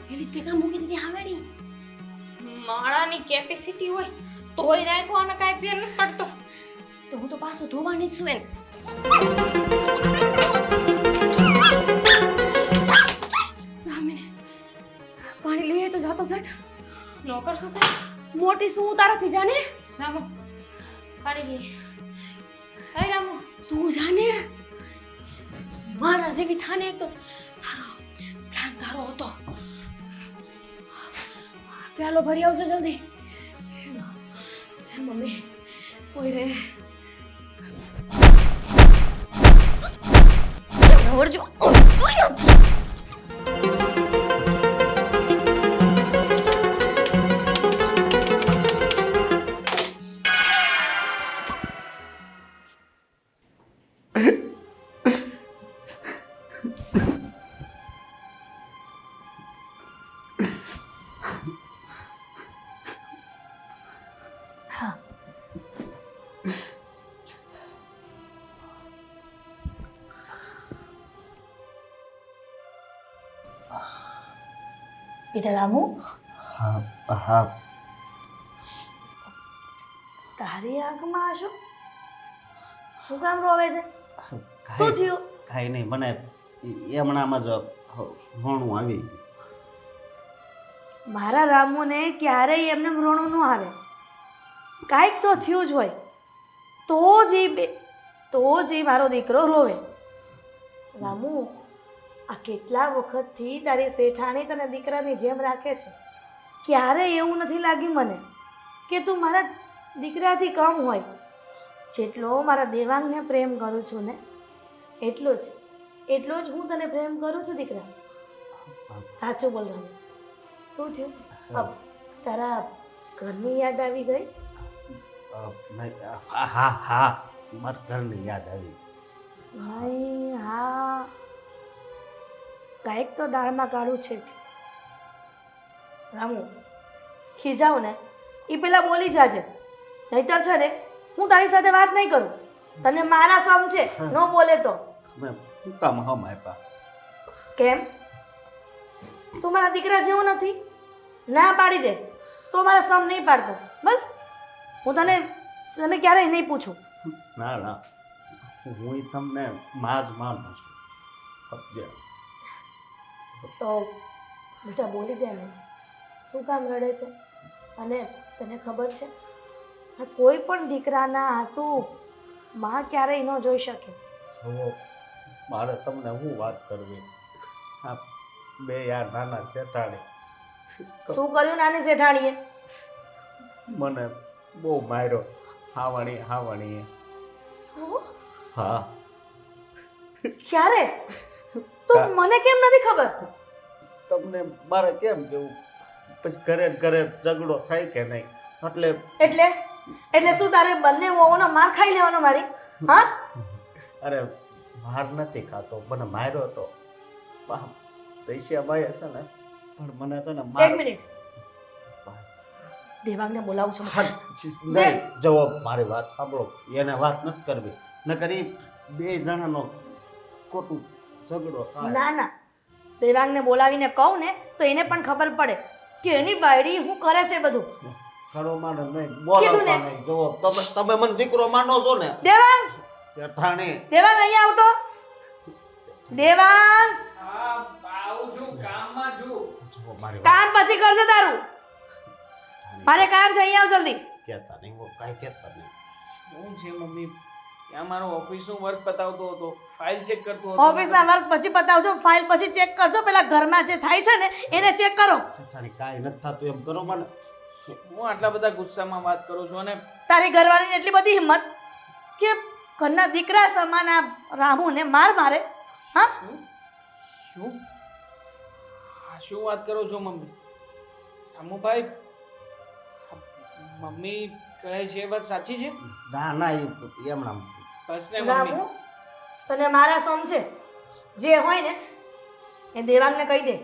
એની તે કામ મૂકી દીધી હાવેડી માણાની કેપેસિટી હોય તોય રાખવાનો કાંઈ ફેર નથી પડતો તો હું તો પાછો ધોવાની જ છું એને પાણી લઈએ તો જાતો જટ નોકર શું કરે મોટી શું તારાથી જાને રામો પાણી લઈ હાય રામો તું જાને માણસ જેવી થાને એક તો તારો પ્લાન તારો હતો પ્યાલો ભરી આવશે જલ્દી હે મમ્મી કોઈ રે જનાવર જો ઊંઘતું નથી બેટા રામુ હા હા તારી આંખમાં શું કામ રોવે છે શું થયું કાંઈ નહીં મને એમણામાં જ હોણું આવી મારા રામુને ક્યારેય એમને રોણું ન આવે કાંઈક તો થયું જ હોય તો જ તો જ એ મારો દીકરો રોવે. રામુ, આ કેટલા વખતથી તારી શેઠાણી તને દીકરાની જેમ રાખે છે. ક્યારેય એવું નથી લાગ્યું મને કે તું મારા દીકરાથી કમ હોય. જેટલો મારા દેવાંગને પ્રેમ કરું છું ને એટલો જ હું તને પ્રેમ કરું છું દીકરા. સાચું બોલ રામુ, શું થયું? તારા ઘરની યાદ આવી ગઈ? હા મારા ઘરની યાદ આવી. ભાઈ હા, કાંઈક તો દાળમાં કાળું છે જ. રામુ, ખીજાવ ને એ પેલા બોલી જાજે, નહીતર છે ને હું તારી સાથે વાત નહીં કરું. તને મારા સમ છે, ન બોલે તો. તમે શું કામ હમ આપ્યા? કેમ? તું મારા દીકરા જેવો નથી? ના પાડી દે તો મારા સમ નહીં પાડતો. બસ હું તને ક્યારેય નહીં પૂછું. ના હું તમને માં જ માનું છું. તો બેટા બોલી દે ને, શું કામ રડે છે? અને તને ખબર છે આ કોઈ પણ દીકરાના આંસુ માં ક્યારેય ન જોઈ શકે. હવે મારે તમને હું વાત કરવી? આ બે યાર નાના શેઠાણી શું કર્યું નાની શેઠાણીએ? મને બહુ માર્યો. હાવણીએ. શું? હા. ક્યારે? તો મને કેમ નથી ખબર? તમને મારે કેમ કેવું? પછી ઘરે ને ઘરે ઝઘડો થાય કે નહીં એટલે શું તારે બંને વહુનો માર ખાઈ લેવાનો મારી? હા? અરે માર નથી ખાતો, મને માર્યો હતો દૈશ્યાભાઈ છે ને, પણ મને છે ને એક મિનિટ, દેવાંગને બોલાવું છું. નહીં જવાબ, મારી વાત સાંભળો. એને વાત નથી કરવી, નકર ઈ બે જણાનો ખોટું ઝઘડો થાય. ના દેવાંગને બોલાવીને કહું ને તો એને પણ ખબર પડે કે એની બાયડી હું કરે છે બધું. ખરો માને નહીં, બોલાવતા નહીં. જવાબ તમે મને દીકરો માનો છો ને? દેવાંગ, શેઠાણી, દેવાંગ અહીંયા આવતો. દેવાંગ, મારી કામ પછી કરશે તારું. મારે કામ છે, અહીંયા આવ જલ્દી. કહેતા નહીં, હું કાંઈ કહેતા નહીં. શું છે મમ્મી? ત્યાં મારો ઓફિસનું વર્ક પતાવતો હતો, ફાઇલ ચેક કરતો હતો. ઓફિસના વર્ક પછી પતાવજો, ફાઇલ પછી ચેક કરજો. પેલા ઘરમાં જે થાય છે ને એને ચેક કરો. શેઠાણી કાંઈ નથી થતું એમ કરો મને. હું આટલા બધા ગુસ્સામાં વાત કરું છું અને તારી ઘરવાળીને એટલી બધી હિંમત કે ઘરના દીકરા સમાન આ રામુને મારે? હા? શું વાત કરો છો મમ્મી? રામુભાઈ, મમ્મી કહે છે એ વાત સાચી છે? ના એમણા બસ ને રામુ, મમ્મી. તને મારા સમ છે, જે હોય ને એ દેવાંગને કહી દે.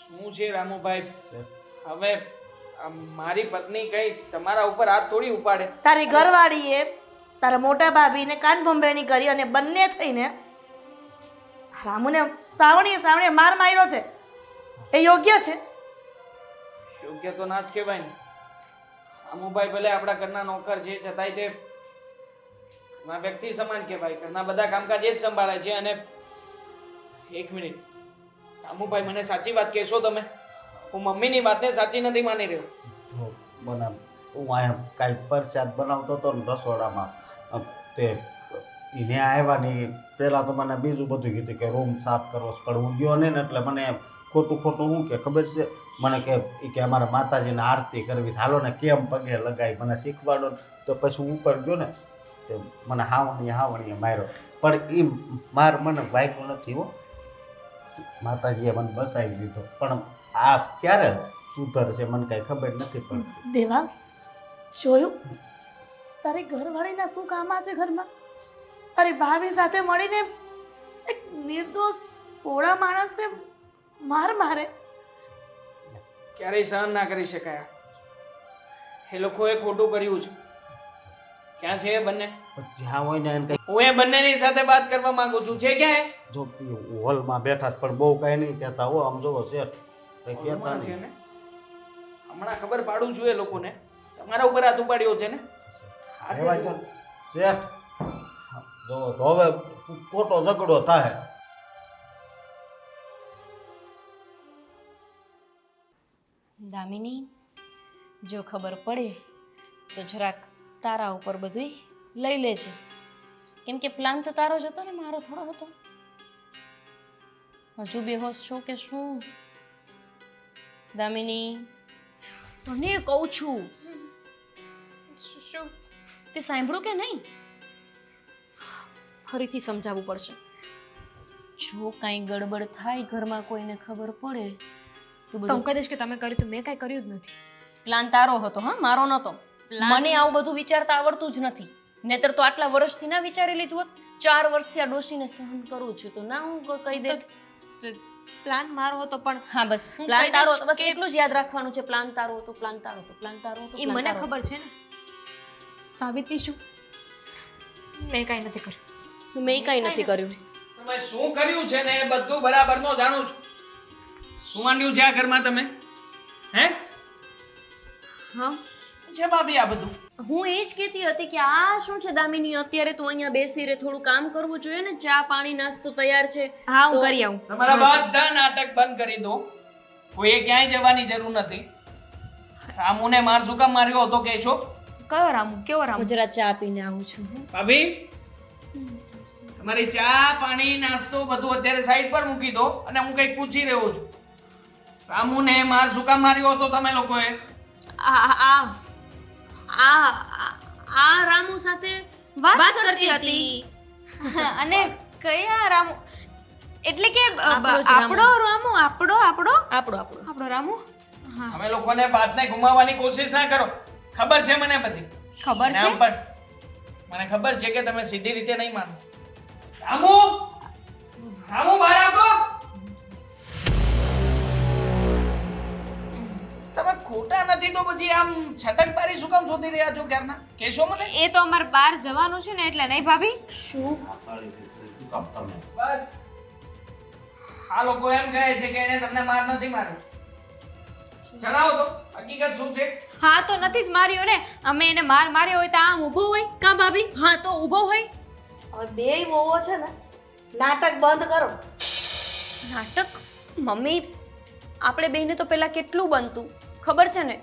શું છે રામુભાઈ? હવે મારી પત્ની કઈ તમારા ઉપર હાથ થોડી ઉપાડે. તારી ઘરવાળીએ તારા મોટા ભાભીને કાન ભંભેણી કરી અને બંને થઈને રામુને સાવણીએ માર માર્યો છે. એ યોગ્ય છે? યોગ્ય તો ના જ કહેવાય ને. રામુભાઈ ભલે આપણા ઘરના નોકર છે, છતાંય તે ઘરના વ્યક્તિ સમાન કહેવાય. ઘરના બધા કામકાજ એ જ સંભાળે છે. અને એક મિનિટ રામુભાઈ, મને સાચી વાત કહેશો તમે? હું મમ્મીની વાતને સાચી નથી માની રહ્યો. મને હું અહીંયા કાલ પ્રસાદ બનાવતો હતો ને રસોડામાં, તે એને આવ્યા નહીં પહેલાં તો મને બીજું બધું કીધું કે રૂમ સાફ કરવો છે, પણ હું ગયો નહીં ને એટલે મને ખોટું શું કે ખબર છે મને કે અમારે માતાજીને આરતી કરવી, હાલો ને કેમ પગે લગાવી મને શીખવાડો. તો પછી હું ઉપર ગયો ને તે મને હાવણીએ માર્યો, પણ એ માર મને વાગ્યું નથી હો. માતાજીએ મને બસાવી દીધો, પણ આ ક્યારે સુધર છે મને કાંઈ ખબર નથી પડતી. દેવાંગ, જોયું તારી ઘરવાળીના શું કામા છે ઘરમાં? તારી ભાભી સાથે મળીને એક નિર્દોષ ભોળા માણસને મારે. ક્યારેય સહન ના કરી શકાય. એ લોકોએ ખોટું કર્યું છે. ક્યાં છે એ બંને? જ્યાં હોય ને એને કંઈ હું એ બંનેની સાથે વાત કરવા માંગુ છું. છે ક્યાં? જો હોલમાં બેઠા જ, પણ બહુ કાંઈ નહીં કહેતા હો. આમ જોવો શેઠ કંઈ કહેતા છે નહીં. ને? હમણાં ખબર પાડું છું એ લોકોને તમારા ઉપર હાથ ઉપાડ્યો છે ને. રહેવા દો ને. શેઠ જોવો તો હવે ખોટો ઝઘડો થાય. દામિની, જો ખબર પડે તો જરાક તારા ઉપર બધું લઈ લેજે. કેમ કે પ્લાન તો તારો જ હતો ને, મારો થોડો હતો. હજુ બેહોશ છો કે શું દામિની? તને કહું છું. શું? તે સાંભળ્યું કે નહીં? ફરીથી સમજાવવું પડશે. જો કાંઈ ગડબડ થાય, ઘરમાં કોઈને ખબર પડે તો તો હું બધું કહી દઈશ કે તમે કર્યું તો મેં કાંઈ કર્યું જ નથી. પ્લાન તારો હતો, હા, મારો નહોતો. મને આવું બધું વિચારતા આવડતું જ નથી. નહીતર તો આટલા વર્ષથી ના વિચારી લીધું હોત. 4 વર્ષથી આ ડોશીને સહન કરું છું તો ના હું કહી દે. પ્લાન મારો હતો પણ હા બસ, હું પ્લાન કહી તારો દઈશ હતો, બસ કે- એટલું જ યાદ રાખવાનું છે. પ્લાન તારો હતો, પ્લાન તારો હતો, પ્લાન તારો હતો, એ પ્લાન મને તારો હતો. ખબર છે ને. સાબિતી શું? મેં કાંઈ નથી કર્યું. મેં કાંઈ નથી કર્યું. તમે શું કર્યું છે ને એ બધું બરાબર નો જાણું છું. શું માંડ્યું છે આ ઘરમાં તમે? હે? હા, છે ભાભી આ બધું? હું એ જ કહેતી હતી કે આ શું છે દામિની, અત્યારે તું અહીંયા બેસી રે, થોડું કામ કરવું જોઈએ ને. ચા પાણી નાસ્તો તૈયાર છે. હા હું તો- કરી આવું. તમારા બધા નાટક બંધ કરી દો. કોઈએ ક્યાંય જવાની જરૂર નથી. રામુને માર શું કામ માર્યો હતો કહેશો? કયો રામુ? કેવો રામુ? હું જરા ચા પીને આવું છું. ભાભી તમારી ચા પાણી નાસ્તો બધું અત્યારે સાઈડ પર મૂકી દો અને હું કંઈક પૂછી રહ્યો છું. રામુને માર શું કામ માર્યો હતો તમે લોકોએ? આ રામુ સાથે વાત કરતી હતી. અને કયા રામુ? એટલે કે આપણો જ રામુ. આપણો રામુ? આપણો આપણો આપણો આપણો આપણો રામુ? હા અમે લોકોને વાતને ઘુમાવવાની કોશિશ ના કરો. ખબર છે મને બધી. ખબર છે. નામ પણ મને ખબર છે કે તમે સીધી રીતે નહીં માનો. રામુ રામુ બહાર આવતો. તમે ખોટા નથી તો પછી આમ છટકબારી શું કામ શોધી રહ્યા છો ક્યારના? કહેશો મને? એ તો અમારે બહાર જવાનું છે ને એટલે નહીં ભાભી. શું બસ આ લોકો એમ કહે છે કે એને તમને માર નથી માર્યો. જણાવો તો હકીકત શું છે? હા તો નથી જ માર્યો ને. અમે એને માર્યો હોય તો આમ ઊભો હોય. કા ભાભી? હા તો ઊભો હોય. હવે બેય વહુઓ છે ને, નાટક બંધ કરો. નાટક? મમ્મી, આપણે બેયને તો પહેલા કેટલું બનતું ખબર છે ને.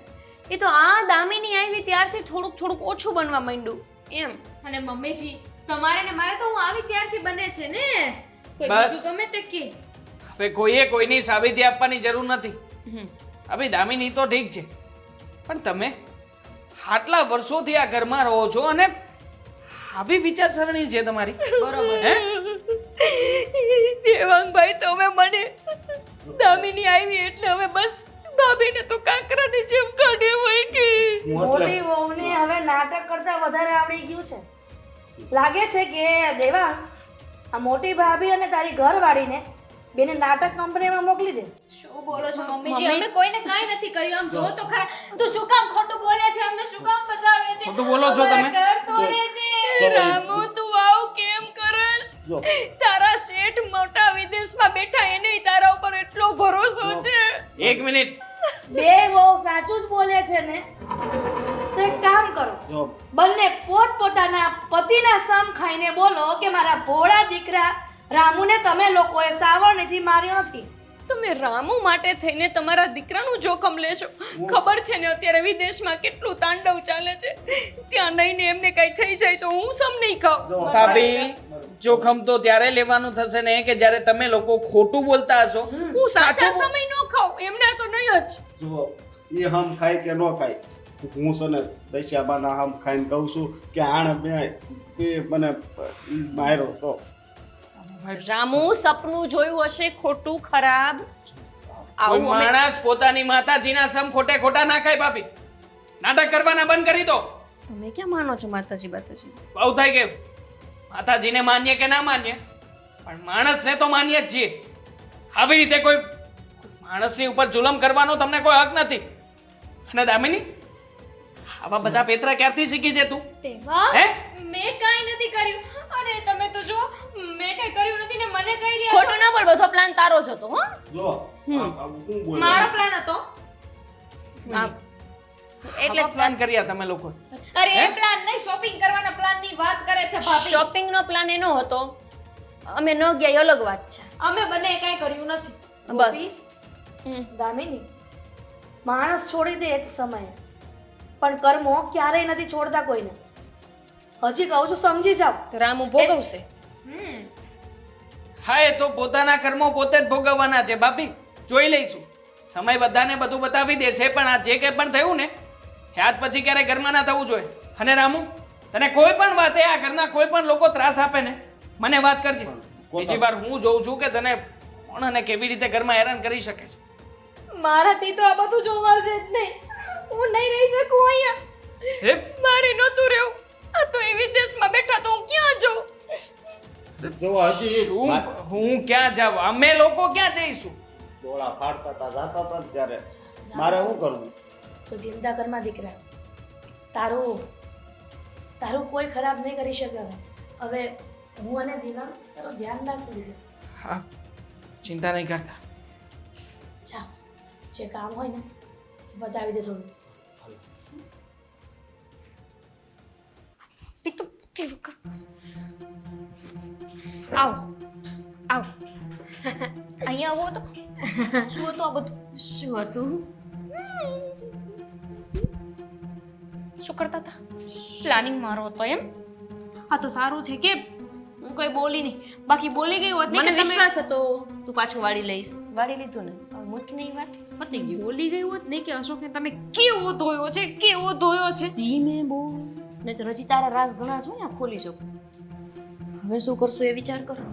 એ તો આ દામિની આવી ત્યારથી થોડુંક થોડુંક ઓછું બનવા માંડ્યું એમ. અને મમ્મીજી તમારે ને મારે તો હું આવી ત્યારથી બને છે ને. કોઈ બસ. બીજું ગમે તે કે. હવે કોઈએ કોઈની સાબિતી આપવાની જરૂર નથી. હવે દામિની તો ઠીક છે, પણ તમે આટલા વર્ષોથી આ ઘરમાં રહો છો અને આવી વિચારસરણી છે તમારી. બરોબર. હે? દેવાંગભાઈ તો હવે મને દામિની આવી એટલે હવે બસ ભાભીને તો કાંકરાની જેમ કાઢે હોય કે મોટી વહુને હવે નાટક કરતા વધારે આવડી ગયું છે. લાગે છે કે દેવા આ મોટી ભાભી અને તારી ઘરવાળીને બેને નાટક કંપનીમાં મોકલી દે. શું બોલો છો મમ્મીજી? મમ્મી- અમે કોઈને કાંઈ નથી કર્યું. આમ જો તો ખરા. તું શું કામ ખોટું બોલે છે? અમને શું કામ બતાવે છે? ખોટું બોલો છો તમે? અમારા ઘર તોડે છે. રામુ, તું આવું કેમ કરસ? તારા શેઠ મોટા વિદેશમાં બેઠા એને તારા ઉપર એટલો ભરોસો છે. એક મિનિટ. બે વહુ સાચું જ બોલે છે ને, તો એક કામ કરો, જો બંને પોતપોતાના પતિના સમ ખાઈને બોલો કે મારા ભોળા દીકરા રામુને તમે લોકોએ સાવરણીથી માર્યો નથી. તમે રામુ માટે થઈને તમારા દીકરાનું જોખમ લેશો. ખબર છે ને અત્યારે વિદેશમાં કેટલું તાંડવ ચાલે છે. ત્યાં નહીં એમને કઈ થઈ જાય તો હું સમ નહીં ખાઉં. ભાભી જોખમ તો ત્યારે લેવાનું થશે ને કે જ્યારે તમે લોકો ખોટું બોલતા હશો. હું સાચા સમય ન ખાઉં એમને તો નહીં જ. જો એ હમ ખાય કે ન ખાય, હું છે ને દશિયાબાના હમ ખાઈને કહું છું કે આણે બે મને માર્યો તો. રામુ સપનું જોયું હશે ખોટું ખરાબ. કોઈ આવું અમે માણસ પોતાની માતાજીના સમ ખોટે ખોટા ના ખાય. ભાભી નાટક કરવાના બંધ કરી દો. તમે ક્યાં માનો છો માતાજી બાતાજી? બહુ થઈ ગયું. માતાજીને માન્ય કે ના માન્ય, પણ માણસને તો માન્ય જ છીએ. આવી રીતે કોઈ માણસની ઉપર જુલમ કરવાનો તમને કોઈ હક નથી. અને દામિની આવા બધા પેતરા ક્યારથી શીખી છે તું? દેવા, હે? મેં કાંઈ નથી કર્યું. અરે તમે તો જો મેં કાંઈ કર્યું નથી ને મને કહી રહ્યા છો. ખોટું ના બોલ, બધો પ્લાન તારો જ હતો. હો જો હું બોલે મારો પ્લાન હતો. એટલે પ્લાન કર્યા તમે લોકો? અરે હે? એ પ્લાન નહીં, શોપિંગ કરવાના પ્લાનની વાત કરે છે ભાભી. શોપિંગ નો પ્લાન એનો હતો, અમે ન ગયા એ અલગ વાત છે. અમે બંને કાંઈ કર્યું નથી. બસ. દામિની, માણસ છોડી દે એક સમયે, પણ કર્મો ક્યારેય નથી છોડતા કોઈને. હજી કહું છું સમજી જાઓ. તો રામુ ભોગવશે. હા એ તો પોતાના કર્મો પોતે જ ભોગવવાના છે ભાભી. જોઈ લઈશું. સમય બધાને બધું બતાવી દેશે, પણ આ જે કંઈ પણ થયું ને એ આજ પછી ક્યારેય ઘરમાં ના થવું જોઈએ. અને રામુ, તને કોઈ પણ વાતે આ ઘરના કોઈ પણ લોકો ત્રાસ આપે ને મને વાત કરજે. બીજી વાર હું જોઉં છું કે તને કોણ અને કેવી રીતે ઘરમાં હેરાન કરી શકે છે. મારાથી તો આ બધું જોવાશે જ નહીં. હું નહીં રહી શકું અહીંયા. હે મારે નહોતું રહેવું. આ તો એ વિદેશમાં બેઠા તો હું ક્યાં જાઉં? જો હજી હું ક્યાં જાવ? અમે લોકો ક્યાં જઈશું? ડોળા ફાડતા હતા જાતા હતા ને ત્યારે મારે શું કરવું? તો ચિંતા કરમાં દીકરા, તારું કોઈ ખરાબ નહીં કરી શકે. હવે હું અને દેવાંગ તારું ધ્યાન રાખશે દીકરા. હા, ચિંતા નહીં કરતા. જા, જે કામ હોય ને એ બતાવી દે થોડું. પીતું આવ આવ અહીંયા આવો તો શું હતું આ બધું? શું હતું? શું કરતા હતા? પ્લાનિંગ મારો હતો એમ? આ તો સારું છે કે હું કઈ બોલી નહીં, બાકી બોલી ગઈ હોત ને મને કે તમે વિશ્વાસ હતો તું પાછું વાળી લઈશ. વાળી લીધું ને, હવે મૂકી નહીં વાત. પતી ગયું. બોલી ગઈ હોત ને કે અશોકને તમે કેવો ધોયો છે, કેવો ધોયો છે. ધીમે બોલ, નહીં તો હજી તારા રાઝ ઘણા છો ને ખોલી શકું. હવે શું કરશું એ વિચાર કરો.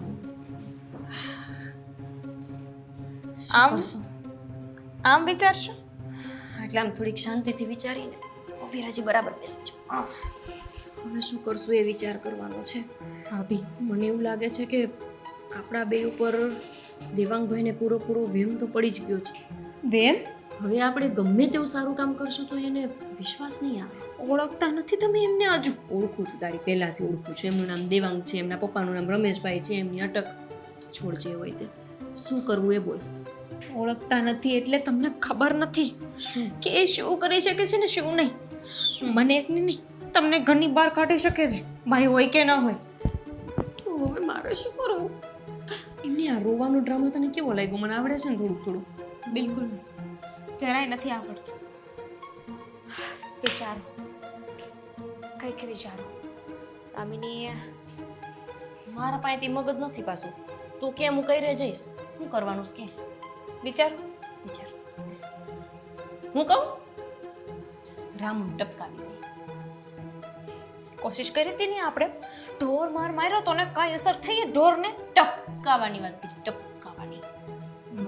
આમ? કરશું આમ વિચારશો? એટલે આમ થોડીક શાંતિથી વિચારીને વિરાજી બરાબર બેસી જાઓ. હવે શું કરશું એ વિચાર કરવાનો છે. ભાભી, મને એવું લાગે છે કે આપણા બે ઉપર દેવાંગભાઈને પૂરો વહેમ તો પડી જ ગયો છે. વેમ હવે આપણે ગમે તેવું સારું કામ કરશું તો એને વિશ્વાસ નહીં આવે. ઓળખતા નથી તમે એમને હજુ? ઓળખું છું, તારી પહેલાથી ઓળખું છું. એમનું નામ દેવાંગ છે, એમના પપ્પાનું નામ રમેશભાઈ છે, એમની અટક. છોડ જે હોય તે. શું કરવું એ બોલ. ઓળખતા નથી એટલે તમને ખબર નથી શું? કે એ શું કરી શકે છે ને શું નહીં. મને એકને નહીં, તમને ઘરની બહાર કાઢી શકે છે, ભાઈ હોય કે ના હોય. તો હવે મારે શું કરવું? એમને આ રોવાનો ડ્રામા તને કેવો લાગ્યો? મને આવડે છે ને થોડું. બિલકુલ નહીં, જરાય નથી આવડતું. વિચારો, કંઈક વિચારો. રામિની, મારા પાસેથી મગજ નથી પાછું. તું કેમ હું કઈ રે જઈશ? શું કરવાનું છે કે? વિચારો. વિચાર. હું કહું? રામુ ટપકાવી દે. કોશિશ કરી હતી ને આપણે, ઢોર માર માર્યો તો ને કાંઈ અસર થઈ ઢોરને? ટપકાવાની વાત કરી, ટપકાવાની.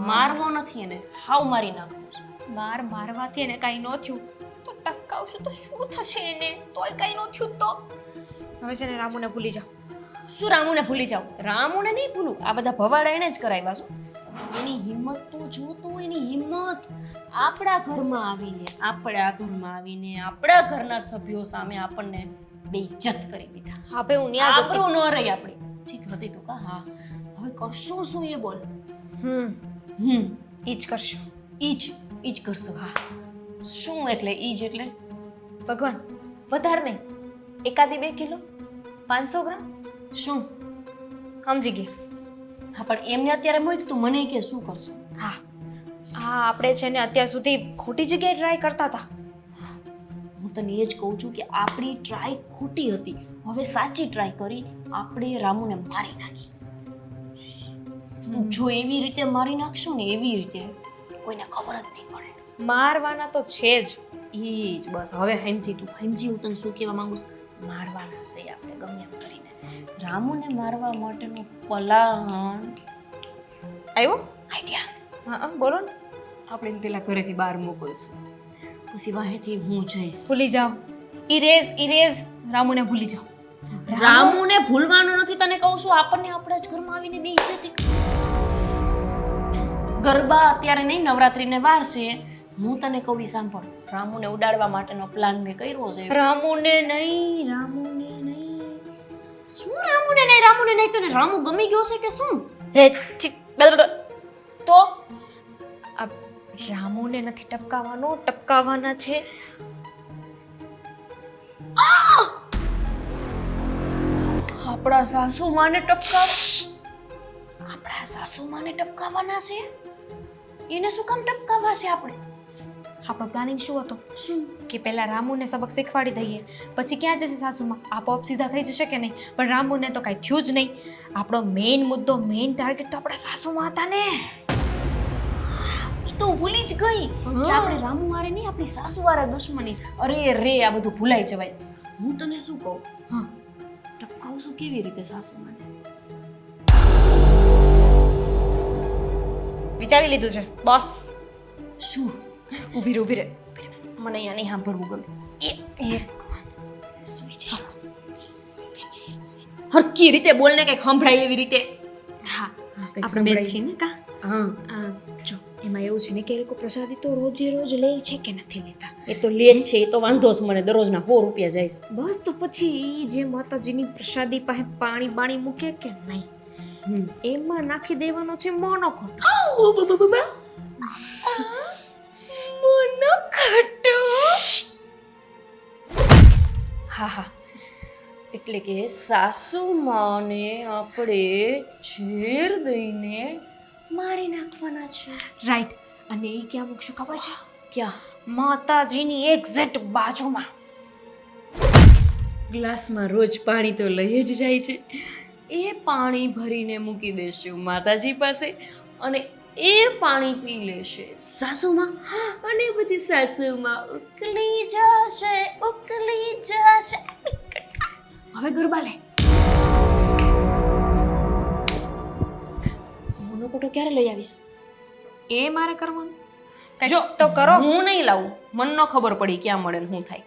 મારવો નથી એને, હાવ મારી નાખવો છે. મારવાથી એને કાંઈ ન થયું તો ટપકાવશું તો શું થશે એને? તોય કાંઈ ન થયું તો હવે છે ને રામુને ભૂલી જાઓ. શું રામુને ભૂલી જાવ? રામુને નહીં ભૂલું. આ બધા ભવાડા એને જ કરાવ્યા છો. એની હિંમત તો જોતો, એની હિંમત. આપણા ઘરમાં આવીને આપણા ઘરના સભ્યો સામે આપણને બેઇજ્જત કરી દીધા. હવે હું ન્યા જતી. આબરૂ ન રહી આપણી. ઠીક હતી તો કા? હા. હવે કરશું શું એ બોલ. ઈ જ કરશું. ઈ જ કરશું. હા. શું એટલે ઈ જ એટલે? ભગવાન, વધારે નહીં, 1-2 કિલો, 500 ગ્રામ. શું? સમજી ગયા? હા, પણ એમને અત્યારે મૂક તું મને કે શું કરશું? હા, આપણે છે ને અત્યાર સુધી ખોટી જગ્યાએ ટ્રાય કરતા હતા. હું તને એ જ કહું છું કે આપણી ટ્રાય ખોટી હતી. હવે સાચી ટ્રાય કરી. આપણે રામુને મારી નાખી. જો એવી રીતે મારી નાખશું ને, એવી રીતે કોઈને ખબર જ નહીં પડે. મારવાના તો છે જ. એ જ બસ. હવે હેમજી તું. હેમજી, હું તને શું કહેવા માંગુ છું? મારવાના છે આપણે ગમે એમ કરીને. રામુને મારવા માટેનો પ્લાન આવ્યો આઈડિયા. હા, બોલો ને. આપણે એને પેલા ઘરેથી બહાર મોકલશું, પછી વાહેથી હું જઈશ. ભૂલી જાઓ. ઇરેઝ રામુને ભૂલી જાઓ. રામુને ભૂલવાનું નથી, તને કહું છું. આપણને આપણા જ ઘરમાં આવીને બેઇજ્જતી. ગરબા અત્યારે નહીં, નવરાત્રીને વાર છે. હું તને કહું સાંભળ, રામુને ઉડાડવા માટેનો પ્લાન મેં કર્યો છે. રામુને નહીં. શું રામુને નહીં? તને રામુ ગમી ગયો છે કે શું? હે છી, તો આ રામુને નથી ટપકાવવાનો, ટપકાવવાના છે આપણા સાસુમાને ટપકાવવાના છે. એને શું કામ ટપકાવવા છે આપણે? આપણો પ્લાનિંગ શું હતો શું કે પહેલા રામુને સબક શીખવાડી દઈએ પછી ક્યાં જશે સાસુમાં આપોઆપ સીધા થઈ જશે કે નહીં પણ રામુને તો કાંઈ થયું જ નહીં આપણો મેઇન મુદ્દો મેઇન ટાર્ગેટ તો આપણા સાસુમાં હતા ને એ તો હું ભૂલી જ ગઈ કે આપણે રામુ વારે નહીં આપણી સાસુ વારે દુશ્મની છે. અરે રે આ બધું ભૂલાઈ જવાય છે. હું તને શું કહું હા ટપકાવશું કેવી રીતે સાસુ મને વિચારી લીધું છે બોસ શું ઊભી રહે મને અહીંયા નહીં સાંભળવું ગમે હરકી રીતે બોલને કંઈક સંભળાય એવી રીતે હા કંઈક આપણે બે જ સંભળાય. છીએ ને કા હા જો એમાં એવું છે ને કે એ લોકો પ્રસાદી તો રોજે રોજ લે છે કે નથી લેતા એ તો લે જ છે એ તો વાંધો છે મને દરરોજના 100 રૂપિયા જાય છે. બસ તો પછી ઈ જે માતાજીની પ્રસાદી પાસે પાણી બાણી મૂકે કે નહીં એમાં નાખી દેવાનો છે મોનોકોટ હા હા એટલે કે સાસુ માને આપણે ઝેર દઈને મારી નાખવાના છે. રાઈટ અને ઈ ક્યાં મૂકશું ખબર છે ક્યાં? માતાજીની એક્ઝેક્ટ બાજુમાં ગ્લાસમાં રોજ પાણી તો લઈ જ જાય છે એ પાણી ભરીને મૂકી દેશું માતાજી પાસે અને એ પાણી પી લેશે સાસુમાં અને પછી સાસુમાં ઉકલી જશે હવે ગરબા લે. મોનોકોટો ક્યારે લઈ આવીશ? એ મારે કરવાનું જો કંઈક તો કરો હું નહીં લાવું મને ન ખબર પડી ક્યાં મળે ને શું થાય.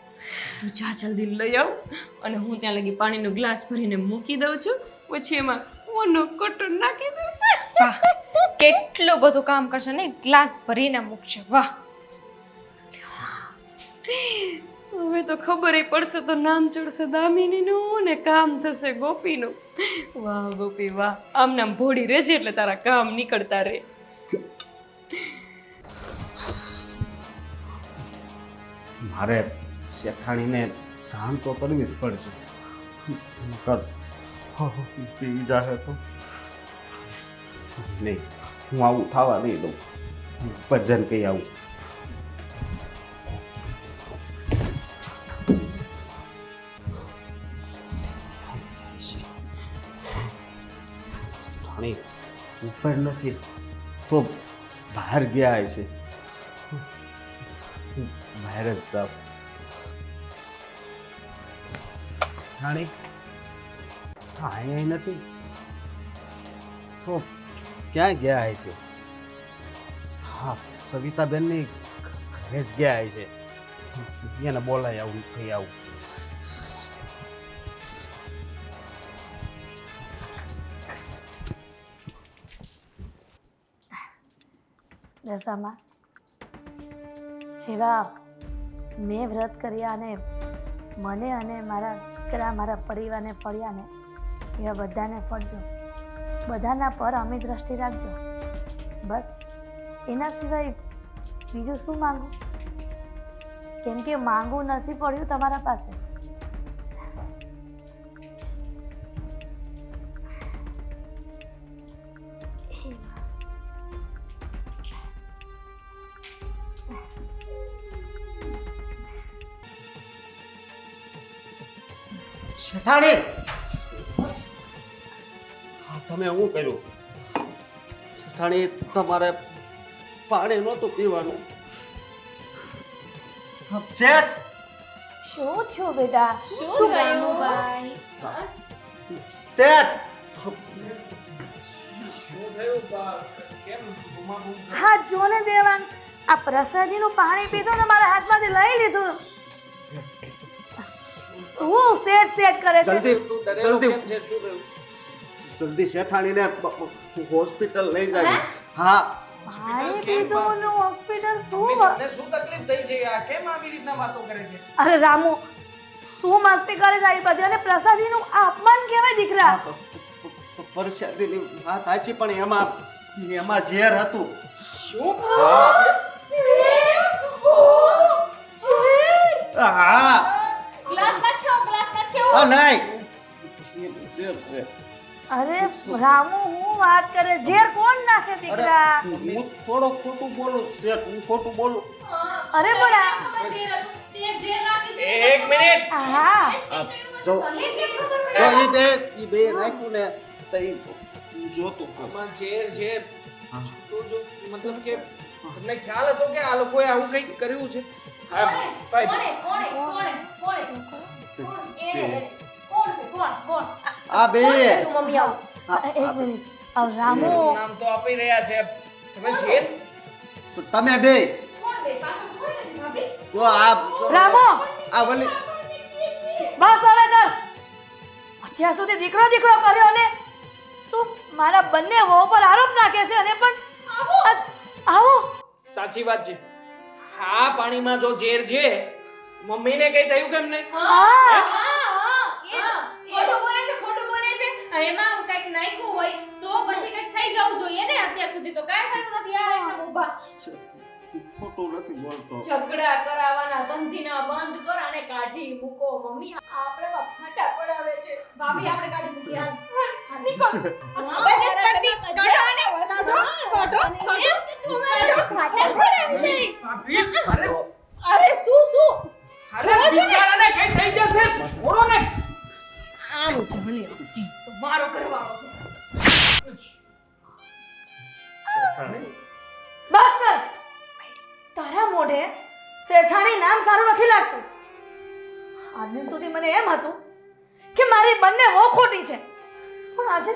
તું જા જલ્દી લઈ આવ અને હું ત્યાં લગી પાણીનો ગ્લાસ ભરીને મૂકી દઉં છું પછી એમાં મોનોકોટો નાખી દઈશ. વાહ કેટલું બધું કામ કરશે ને ગ્લાસ ભરીને મૂકશે વાહ હવે તો ખબર પડશે તો નામ ચડશે દામિનીનું ને કામ થશે ગોપીનું. વાહ ગોપી વાહ આમ નામ ભોળી રહેજે એટલે તારા કામ નીકળતા રહે. મારે શેઠાણીને જાણ તો કરવી જ પડશે કર પી જાહે તો નહીં હું આવું થવા નહીં દઉં ભજન કહી આવું. જાણી ઉપર નથી તો બહાર ગયા હશે બહાર જ જાવ. જાણી અહીંયા નથી તો ક્યાં ગયા હશે? હા સવિતાબેનની ઘરે જ ગયા હશે. એને બોલાય આવું થઈ આવું. દશામાં જેવા મેં વ્રત કર્યા અને મને અને મારા દીકરા મારા પરિવારને ફળ્યા ને એવા બધાને ફળજો. બધાના પર અમી દ્રષ્ટિ રાખજો. બસ એના સિવાય બીજું શું માંગુ? કેમ કે માંગવું નથી પડ્યું તમારા પાસે. શેઠાણી હા તમે શું કર્યું? શેઠાણી તમારે પાણી નહોતું પીવાનું. શેઠ શું થયું બેટા? શું થયું? શેઠ હા જો ને દેવાંગ આ પ્રસાદીનું પાણી પીધું ને મારા હાથમાંથી લઈ લીધું. હું સેટ કરે છે. જલ્દી શેઠાણીને હોસ્પિટલ લઈ જાવી. હા પાણી પીધું ને હોસ્પિટલ શું? તને શું તકલીફ થઈ છે આ કેમ આવી રીતના વાતો કરે છે? અરે રામુ શું મસ્તી કરે છે આ બધી? અને પ્રસાદીનું આ અપમાન કહેવાય દીકરા. પરસાદીની વાત સાચી પણ એમાં ઝેર હતું. શું હા હા ગ્લાસ નાખ્યો હા નહીં ઝેર છે. અરે રામુ હું વાત કરે ઝેર કોણ નાખે અરે દીકરા? હું થોડો ખોટું બોલું શેઠ હું ખોટું બોલું. અરે પણ એક મિનિટ હા આ જો ઈ બે નાખ્યું ને તો ઈ જોતું આમાં ઝેર છે હા. તો જો મતલબ કે તમને ખ્યાલ હતો કે આ લોકોએ આવું કંઈક કર્યું છે હા ભાઈ આ બે મમ્મી આવો એક મિનિટ આવ રામુ નામ તો આપી રહ્યા છે તમે ઝેર તો તમે બે જો આ રામુ આ વલી બસ હવે કર અત્યાર સુધી દીકરો દીકરો કર્યો ને તું મારા બંને વહુ પર આરોપ નાખે છે અને પણ આવો સાચી વાત છે હા પાણીમાં જો ઝેર છે મમ્મીને કઈ થયું કેમ નહીં હા ખોટું બોલે છે એમાં કંઈક નાખ્યું હોય તો પછી કંઈક થઈ જવું જોઈએ ને અત્યાર સુધી તો કાંઈ થયું નથી આ એકદમ ઊભા ખોટું નથી બોલતો ઝઘડા કરાવવાના ધમધીના બંધ કર અને કાઢી મૂકો મમ્મી આપણે ફાટા પડાવે છે ભાભી આપણે કાઢી મૂકી હાલ અરે શું અરે બિચારાને કઈ થઈ જશે છોડો ને આમ જાણે મારો કરવાનો છે બસ કર તારા મોઢે શેઠાણી નામ સારું નથી લાગતું આજ દિન સુધી મને એમ હતું કે મારી બંને વહુ ખોટી છે પણ આજે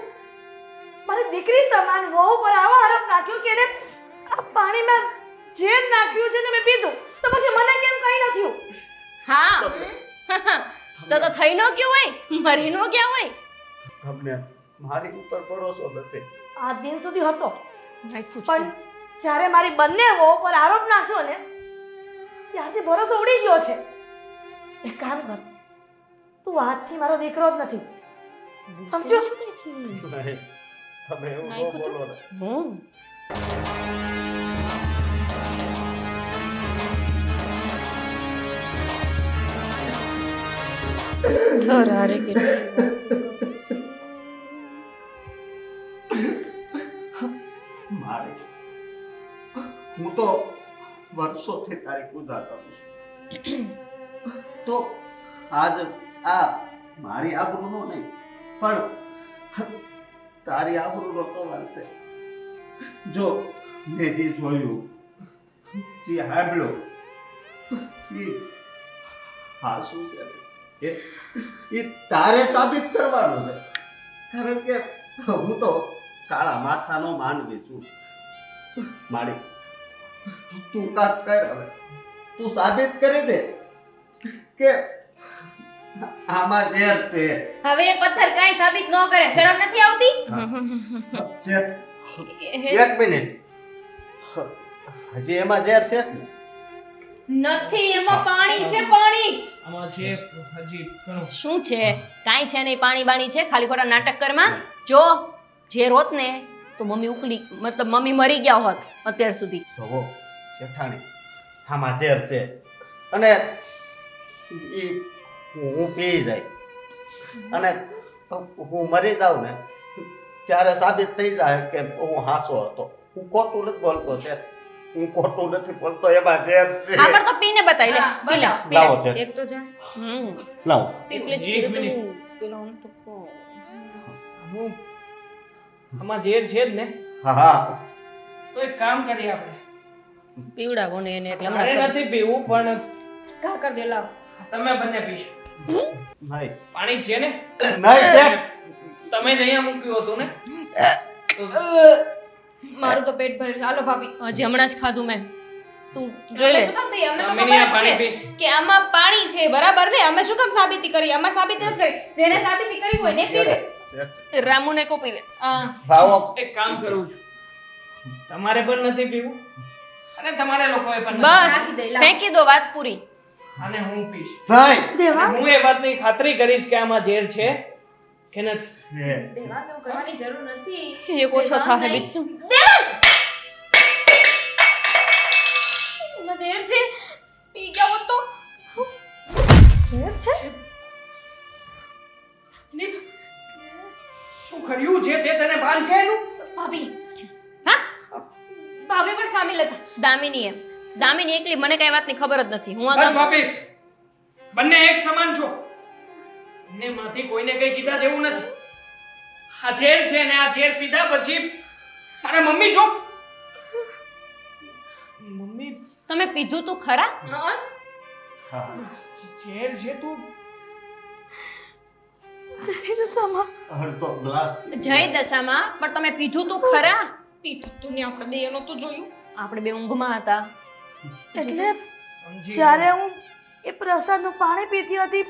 મારી દીકરી સમાન વહુ પર આવો આરોપ નાખ્યો કે એને આ પાણીમાં ઝેર નાખ્યું છે ને મેં પીધું તો પછી મને કેમ કઈ ન થયું હા તો થઈ ન ગયું હોય મરી ન ગયા હોય તમને મારી ઉપર ભરોસો નથી આજ દિન સુધી હતો નાખ્યું પણ જ્યારે મારી બંને વહુ પર આરોપ નાખ્યો ને ત્યારથી ભરોસો ઉડી ગયો છે એક કામ કર તું આજથી મારો દીકરો જ નથી સમજો નહીં, તમે એવું ન નાખ્યું બોલો ને હું ધરારે મારે હું તો વર્ષોથી તારી પૂજા કરું છું તો આજ આ મારી આબરૂનો નહીં પણ તારી આબરૂનો સવાલ છે જો મેં જે જોયું જે સાંભળ્યું એ હાસું છે એ તારે સાબિત કરવાનું છે કારણ કે હું તો કાળા માથાનો માનવી છું મારી તું કાત કર હવે તું સાબિત કરી દે કે આમાં ઝેર છે હવે એ પથ્થર કાંઈ સાબિત ન કરે શરમ નથી આવતી ઝેર એક મિનિટ હજી એમાં ઝેર છે જ ને? નથી એમાં પાણી છે પાણી આમાં છે હજી ઘણું શું છે કાંઈ છે નહીં પાણી બાણી છે ખાલી ખોટા નાટક કરમાં જો જે રોત ને તો મમ્મી ઉકળી મતલબ મમ્મી મરી ગયા હોત અત્યાર સુધી જોવો શેઠાણી આમાં ઝેર છે અને ઈ હું પી જાય અને હું મરી જાઉં ને ત્યારે સાબિત થઈ જાય કે હું હાસો હતો હું ખોટું નથી બોલતો છે હું ખોટું નથી બોલતો એમાં ઝેર છે હા પણ તો પીને બતાવી લે હા, પી લે બનાવ, લાવો છે. એક તો જા લાવો એટલે જ કીધું તું પેલો તો કો. હું આમાં ઝેર છે જ ને હા હા તો એક કામ કરીએ આપણે પીવડાવો ને એને એટલે મારે હમણાં નથી પીવું પણ કા કર દે લાવ તમે બંને પીશો નહીં પાણી છે ને નહીં શેઠ તમે જ અહીંયા મૂક્યું હતું ને તો મારું તો પેટ ભરે ચાલો ભાભી હજી હમણાં જ ખાધું મેં તું જોઈ લે શું કામ પીએ? અમને તો તમે ખબર આ પાણી જ છે પી. કે આમાં પાણી છે બરાબર ને અમે શું કામ સાબિતી કરી અમાર સાબિતી નથી કરી જેને સાબિતી કરી હોય ને પીવે શેઠ, રામુને કો પીવે લાવો એક કામ કરું છું તમારે પણ નથી પીવું અને તમારે લોકોએ પણ નથી. બસ નાખી દે, લાવ. ફેંકી દો વાત પૂરી અને હું પીશ નહીં દેવા અને હું એ વાતની ખાતરી કરીશ કે આમાં ઝેર છે કે નથી છે. દેવાનું કરવાની જરૂર નથી એક ઓછો થાય બીજું શું એમાં ઝેર છે પી ગયા હોત તો ઝેર છે ને શું કર્યું છે તે તને ભાન છે એનું ભાભી હા ભાભી પણ સામેલ હતા દામિનીએ દામિની એકલી મને કઈ વાતની ખબર જ નથી. હું આ બસ ગામ ભાભી, બંને એક સમાન છો. બંને માંથી કોઈને કઈ કીધા જેવું નથી. આ ઝેર છે ને આ ઝેર પીધા પછી અરે મમ્મી જો મમ્મી તમે પીધું તું ખરા? હા ઝેર છે તું જય દશામાં અડધો ગ્લાસ જય દશામાં, પણ તમે પીધું તું ખરા? પીધું તું ને આપણે બે એનો તો જોયું. આપણે બે ઊંઘમાં હતા. એટલે સમજી જ્યારે હું એ પ્રસાદનું પાણી પીતી હતી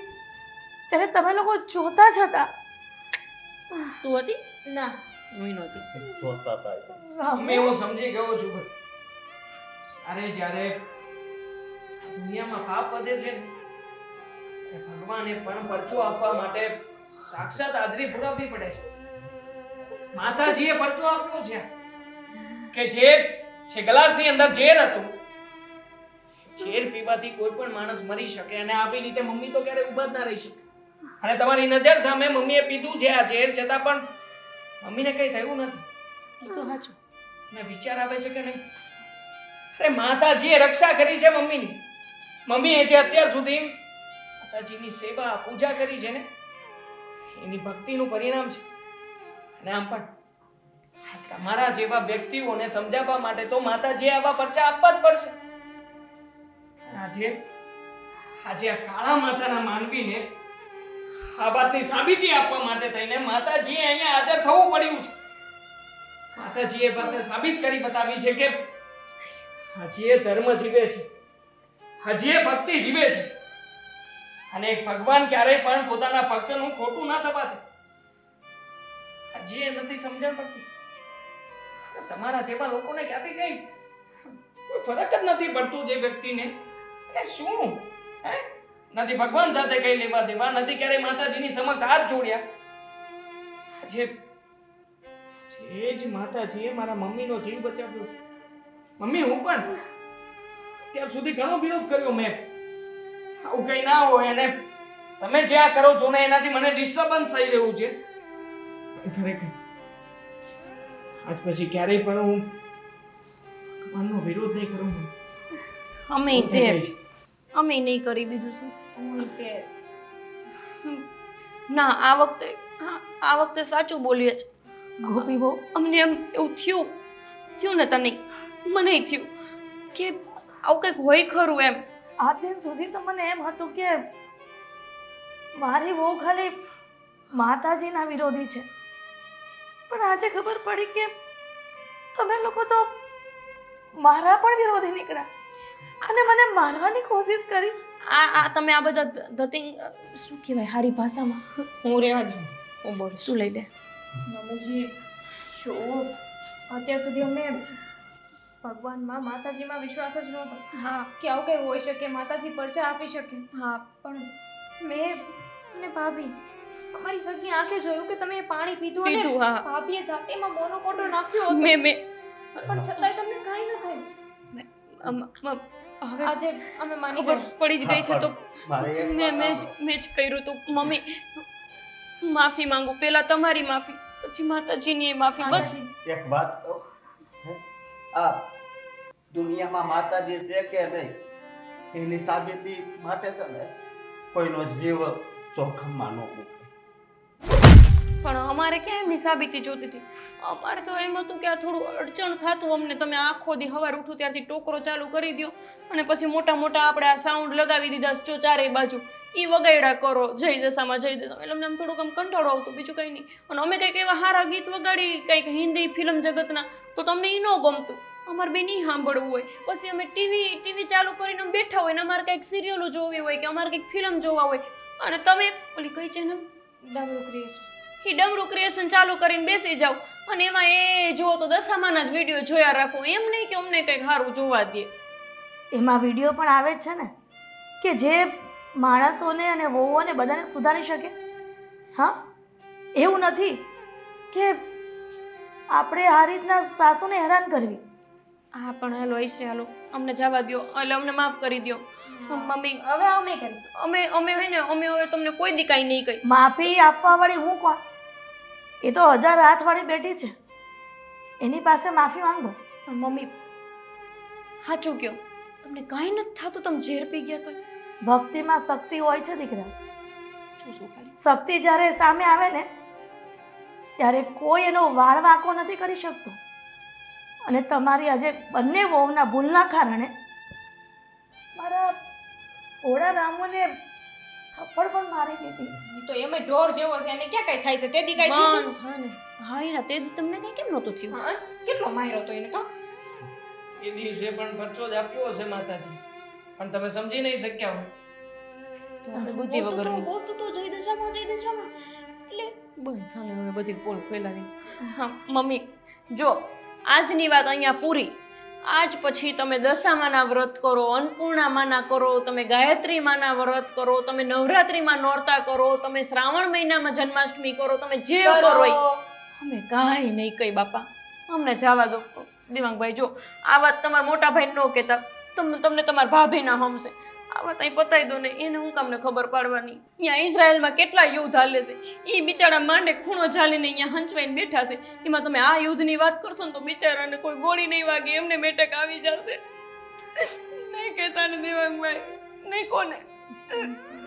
ત્યારે તમે લોકો જોતા જ હતા. તું હતી? ના, હું નહોતી. જોતા હતા મમ્મી હું સમજી ગયો છું ભાઈ. જ્યારે આ દુનિયામાં પાપ વધે છે ને એ ભગવાને પણ પરચો આપવા માટે સાક્ષાત હાજરી પુરાવવી પડે છે. માતાજીએ પરચો આપ્યો છે કે જે ગ્લાસની અંદર ઝેર હતું, ઝેર પીવાથી કોઈ પણ માણસ મરી શકે અને આવી રીતે મમ્મી તો ક્યારે ઊભા જ ના રહી શકે. અને તમારી નજર સામે મમ્મીએ પીધું છે આ ઝેર, છતાં પણ મમ્મીને કઈ થયું નથી. એ તો સાચું. મને વિચાર આવે છે કે નહીં, અરે માતાજીએ રક્ષા કરી છે મમ્મીની. મમ્મીએ જે અત્યાર સુધી માતાજીની સેવા પૂજા કરી છે ને એની ભક્તિનું પરિણામ છે. અને આમ પણ તમારા જેવા વ્યક્તિઓને સમજાવવા માટે તો માતાજીએ આવા પરચા આપવા જ પડશે. આજે આ કાળા માતાના માનવીને આ વાતની સાબિતી આપવા માટે થઈને માતાજીએ અહીંયા હાજર થવું પડ્યું છે. માતાજીએ વાતને સાબિત કરી બતાવી છે કે હજી એ ધર્મ જીવે છે, હજી એ ભક્તિ જીવે છે. અને ભગવાન ક્યારેય પણ પોતાના ભક્તનું ખોટું ના થવા દે. હજી એ નથી સમજણ પડતી. તમારા જેવા લોકોને ક્યાંથી કઈ કોઈ ફરક જ નથી પડતું જે વ્યક્તિને એ શું હે નથી ભગવાન સાથે કઈ લેવા દેવા, નથી ક્યારેય માતાજીની સમક્ષ હાથ જોડ્યા. જે જ માતાજીએ મારા મમ્મીનો જીવ બચાવ્યો. મમ્મી હું પણ ત્યાર સુધી ઘણો વિરોધ કર્યો મેં. આવું કઈ ના હોય અને તમે જે આ કરો છો ને એનાથી મને ડિસ્ટર્બન્સ થઈ રહ્યું છે. ખરેખર આજ પછી ક્યારેય પણ હું ભગવાનનો વિરોધ નહીં કરું. અમે નહીં કરી, બીજું શું. ના, આ વખતે સાચું બોલીએ છે. ગોપી બહુ અમને એમ એવું થયું ને તને, મને થયું કે આવું કંઈક હોય ખરું એમ. આ દિન સુધી તો મને એમ હતું કે મારી બહુ ખાલી માતાજીના વિરોધી છે, પણ આજે ખબર પડી કે તમે લોકો તો મારા પણ વિરોધી નીકળ્યા અને મને મારવાની કોશિશ કરી. આ તમે આ બધા ધતિંગ શું કહેવાય હારી ભાષામાં? હું રહેવા દઉં, હું બોલું, તું લઈ લે. મમ્મીજી જો અત્યાર સુધી અમે ભગવાનમાં માતાજીમાં વિશ્વાસ જ નહોતો. હા કે આવું કંઈ હોઈ શકે, માતાજી પરચા આપી શકે. હા, પણ મેં અને ભાભી અમારી સગી આંખે જોયું કે તમે પાણી પીધું અને પીધું, હા. ભાભીએ જાતે એમાં મોનોકોટો નાખ્યો હતો. મેં પણ છતાંય તમને કાંઈ ન થયું. હવે આજે અમે માની ખબર ગયા. પડી જ ગઈ છે તો મારે એક મેં જ કર્યું તું. મમ્મી માફી માંગુ, પહેલા તમારી માફી, પછી માતાજીની માફી. બસ એક વાત કહું, હે? આ દુનિયામાં માતાજી છે કે નહીં એની સાબિતી માટે છે ને કોઈનો જીવ જોખમમાં ન મૂકે. પણ અમારે ક્યાં એમની સાબિતી જોતી હતી? અમારે તો એમ હતું કે આ થોડું અડચણ થતું અમને. તમે આખો દી સવાર ઉઠું ત્યારથી ટોકરો ચાલુ કરી દો અને પછી મોટા મોટા આપણે આ સાઉન્ડ લગાવી દીધા ચારેય બાજુ, એ વગાડ્યા કરો જય દશામાં જય દશામાં. એટલે અમને આમ થોડુંક આમ કંટાળો આવતો, બીજું કંઈ નહીં. અને અમે કંઈક એવા સારા ગીત વગાડી કંઈક હિન્દી ફિલ્મ જગતના તો તમને એ ન ગમતું, અમારે બે નહીં સાંભળવું હોય. પછી અમે ટીવી ચાલુ કરીને બેઠા હોય ને અમારે કંઈક સિરિયલો જોવી હોય કે અમારે કંઈક ફિલ્મ જોવા હોય અને તમે ઓલી કઈ ચેનલ ડબલું ક્રિએશન. એ ડમરું ક્રિએશન ચાલુ કરીને બેસી જાવ અને એમાં એ જુઓ તો દશામાના જ વિડીયો જોયા રાખો. એમ નહીં કે અમને કંઈક સારું જોવા દે. એમાં વિડીયો પણ આવે જ છે ને કે જે માણસોને અને વહુઓને બધાને સુધારી શકે. હા, એવું નથી કે આપણે આ રીતના સાસુને હેરાન કરવી. હા પણ હાલો હશે, હાલો અમને જવા દો, એટલે અમને માફ કરી દો મમ્મી. હવે આવું નહીં કરી. અમે હોય ને અમે હવે તમને કોઈ દી કાંઈ નહીં કહી. માફી આપવા વાળી હું કોણ? એ તો 1000 હાથવાળી બેટી છે, એની પાસે માફી માંગો. પણ મમ્મી સાચું કહો, તમને કાંઈ નથી થતું, તમે ઝેર પી ગયા તો ભક્તિમાં શક્તિ હોય છે દીકરા. શું શું ખાલી શક્તિ જ્યારે સામે આવે ને ત્યારે કોઈ એનો વાળ વાંકો નથી કરી શકતું. અને તમારી આજે બંને વહુના ભૂલના કારણે મારા ઓળા રામુને થપ્પડ પણ મારી દીધી. ઈ તો એમાં ઢોર જેવો છે, એને ક્યાં કઈ થાય છે? તે દી કઈ થયું બંધ થાય ને. હા એના તે દી તમને કઈ કેમ નહોતું થયું? હા, કેટલો માર્યો તો એને કા? એ દિવસે પણ પરચો જ આપ્યો હશે માતાજી, પણ તમે સમજી નહીં શક્યા હોય. તો આપણે બુદ્ધિ વગરનું બોલતું તો જઈ દશામાં એટલે બંધ થાય ને હવે બધી પોલ ખોલાવી. હા મમ્મી જો આજની વાત અહીંયા પૂરી. આજ પછી તમે દશામાના વ્રત કરો, અન્નપૂર્ણા માના કરો, તમે ગાયત્રી માના વ્રત કરો, તમે નવરાત્રિમાં નોરતા કરો, તમે શ્રાવણ મહિનામાં જન્માષ્ટમી કરો, તમે જે કરો ઈ. અમે કાંઈ નહીં કઈ બાપા, અમને જવા દો. દિવાંગભાઈ જો આ વાત તમારા મોટા ભાઈ ન કહેતા, તમને તમારા ભાભીના હમશે. આ વાત અહીં પતાવી દો ને, એને હું તમને ખબર પાડવાની. અહીંયા ઇઝરાયલમાં કેટલા યુદ્ધ હાલે છે, એ બિચારા માંડે ખૂણો ઝાલીને અહીંયા હંચવાઈને બેઠા છે. એમાં તમે આ યુદ્ધની વાત કરશો ને તો બિચારાને કોઈ ગોળી નહીં વાગે, એમને મેટક આવી જશે. નહીં કહેતા ને દિવાંગભાઈ, નહીં કોને.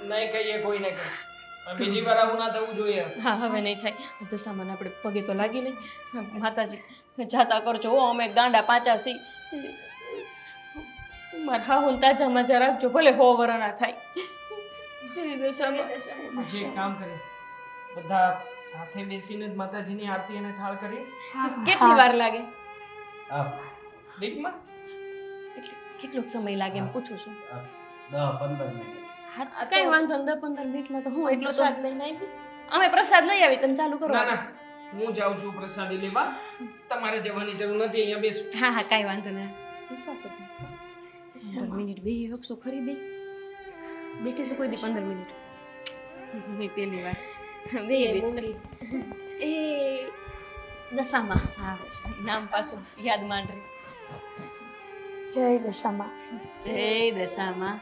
નહીં કહીએ કોઈને કઈ, પણ બીજી વાર આવું ના થવું જોઈએ. હા હવે નહીં થાય. દશામાં આપણે પગે તો લાગી નહીં. માતાજી જાતા કરજો હો, અમે ગાંડા પાચા સી. મારા હાહુન તાજા મજા રાખજો, ભલે 100 વરના થાય. જય દશામાં. પછી એક કામ કરીએ, બધા સાથે બેસીને જ માતાજીની આરતી અને થાળ કરીએ. કેટલી વાર લાગે? દીપમાં કેટલોક સમય લાગે એમ પૂછું છું. 10-15 મિનિટ. હા કઈ વાંધો નહીં, 10-15 મિનિટમાં તો હું એટલો તો પ્રસાદ લઈને આવી. અમે પ્રસાદ લઈ આવી, તમે ચાલુ કરો. ના ના, હું જાઉં છું પ્રસાદી લેવા, તમારે જવાની જરૂર નથી, અહીંયા બેસો. હા હા કાંઈ વાંધો નહીં. વિશ્વાસ જ નહીં. 15 મિનિટ બેહી હકશો ખરી બે? બેઠી છું કોઈ દી 15 મિનિટ? મેં પહેલી વાર બે બેઠી. એ દશામાં, હા નામ પાછું યાદ માંડરી. જય દશામાં. જય દશામાં.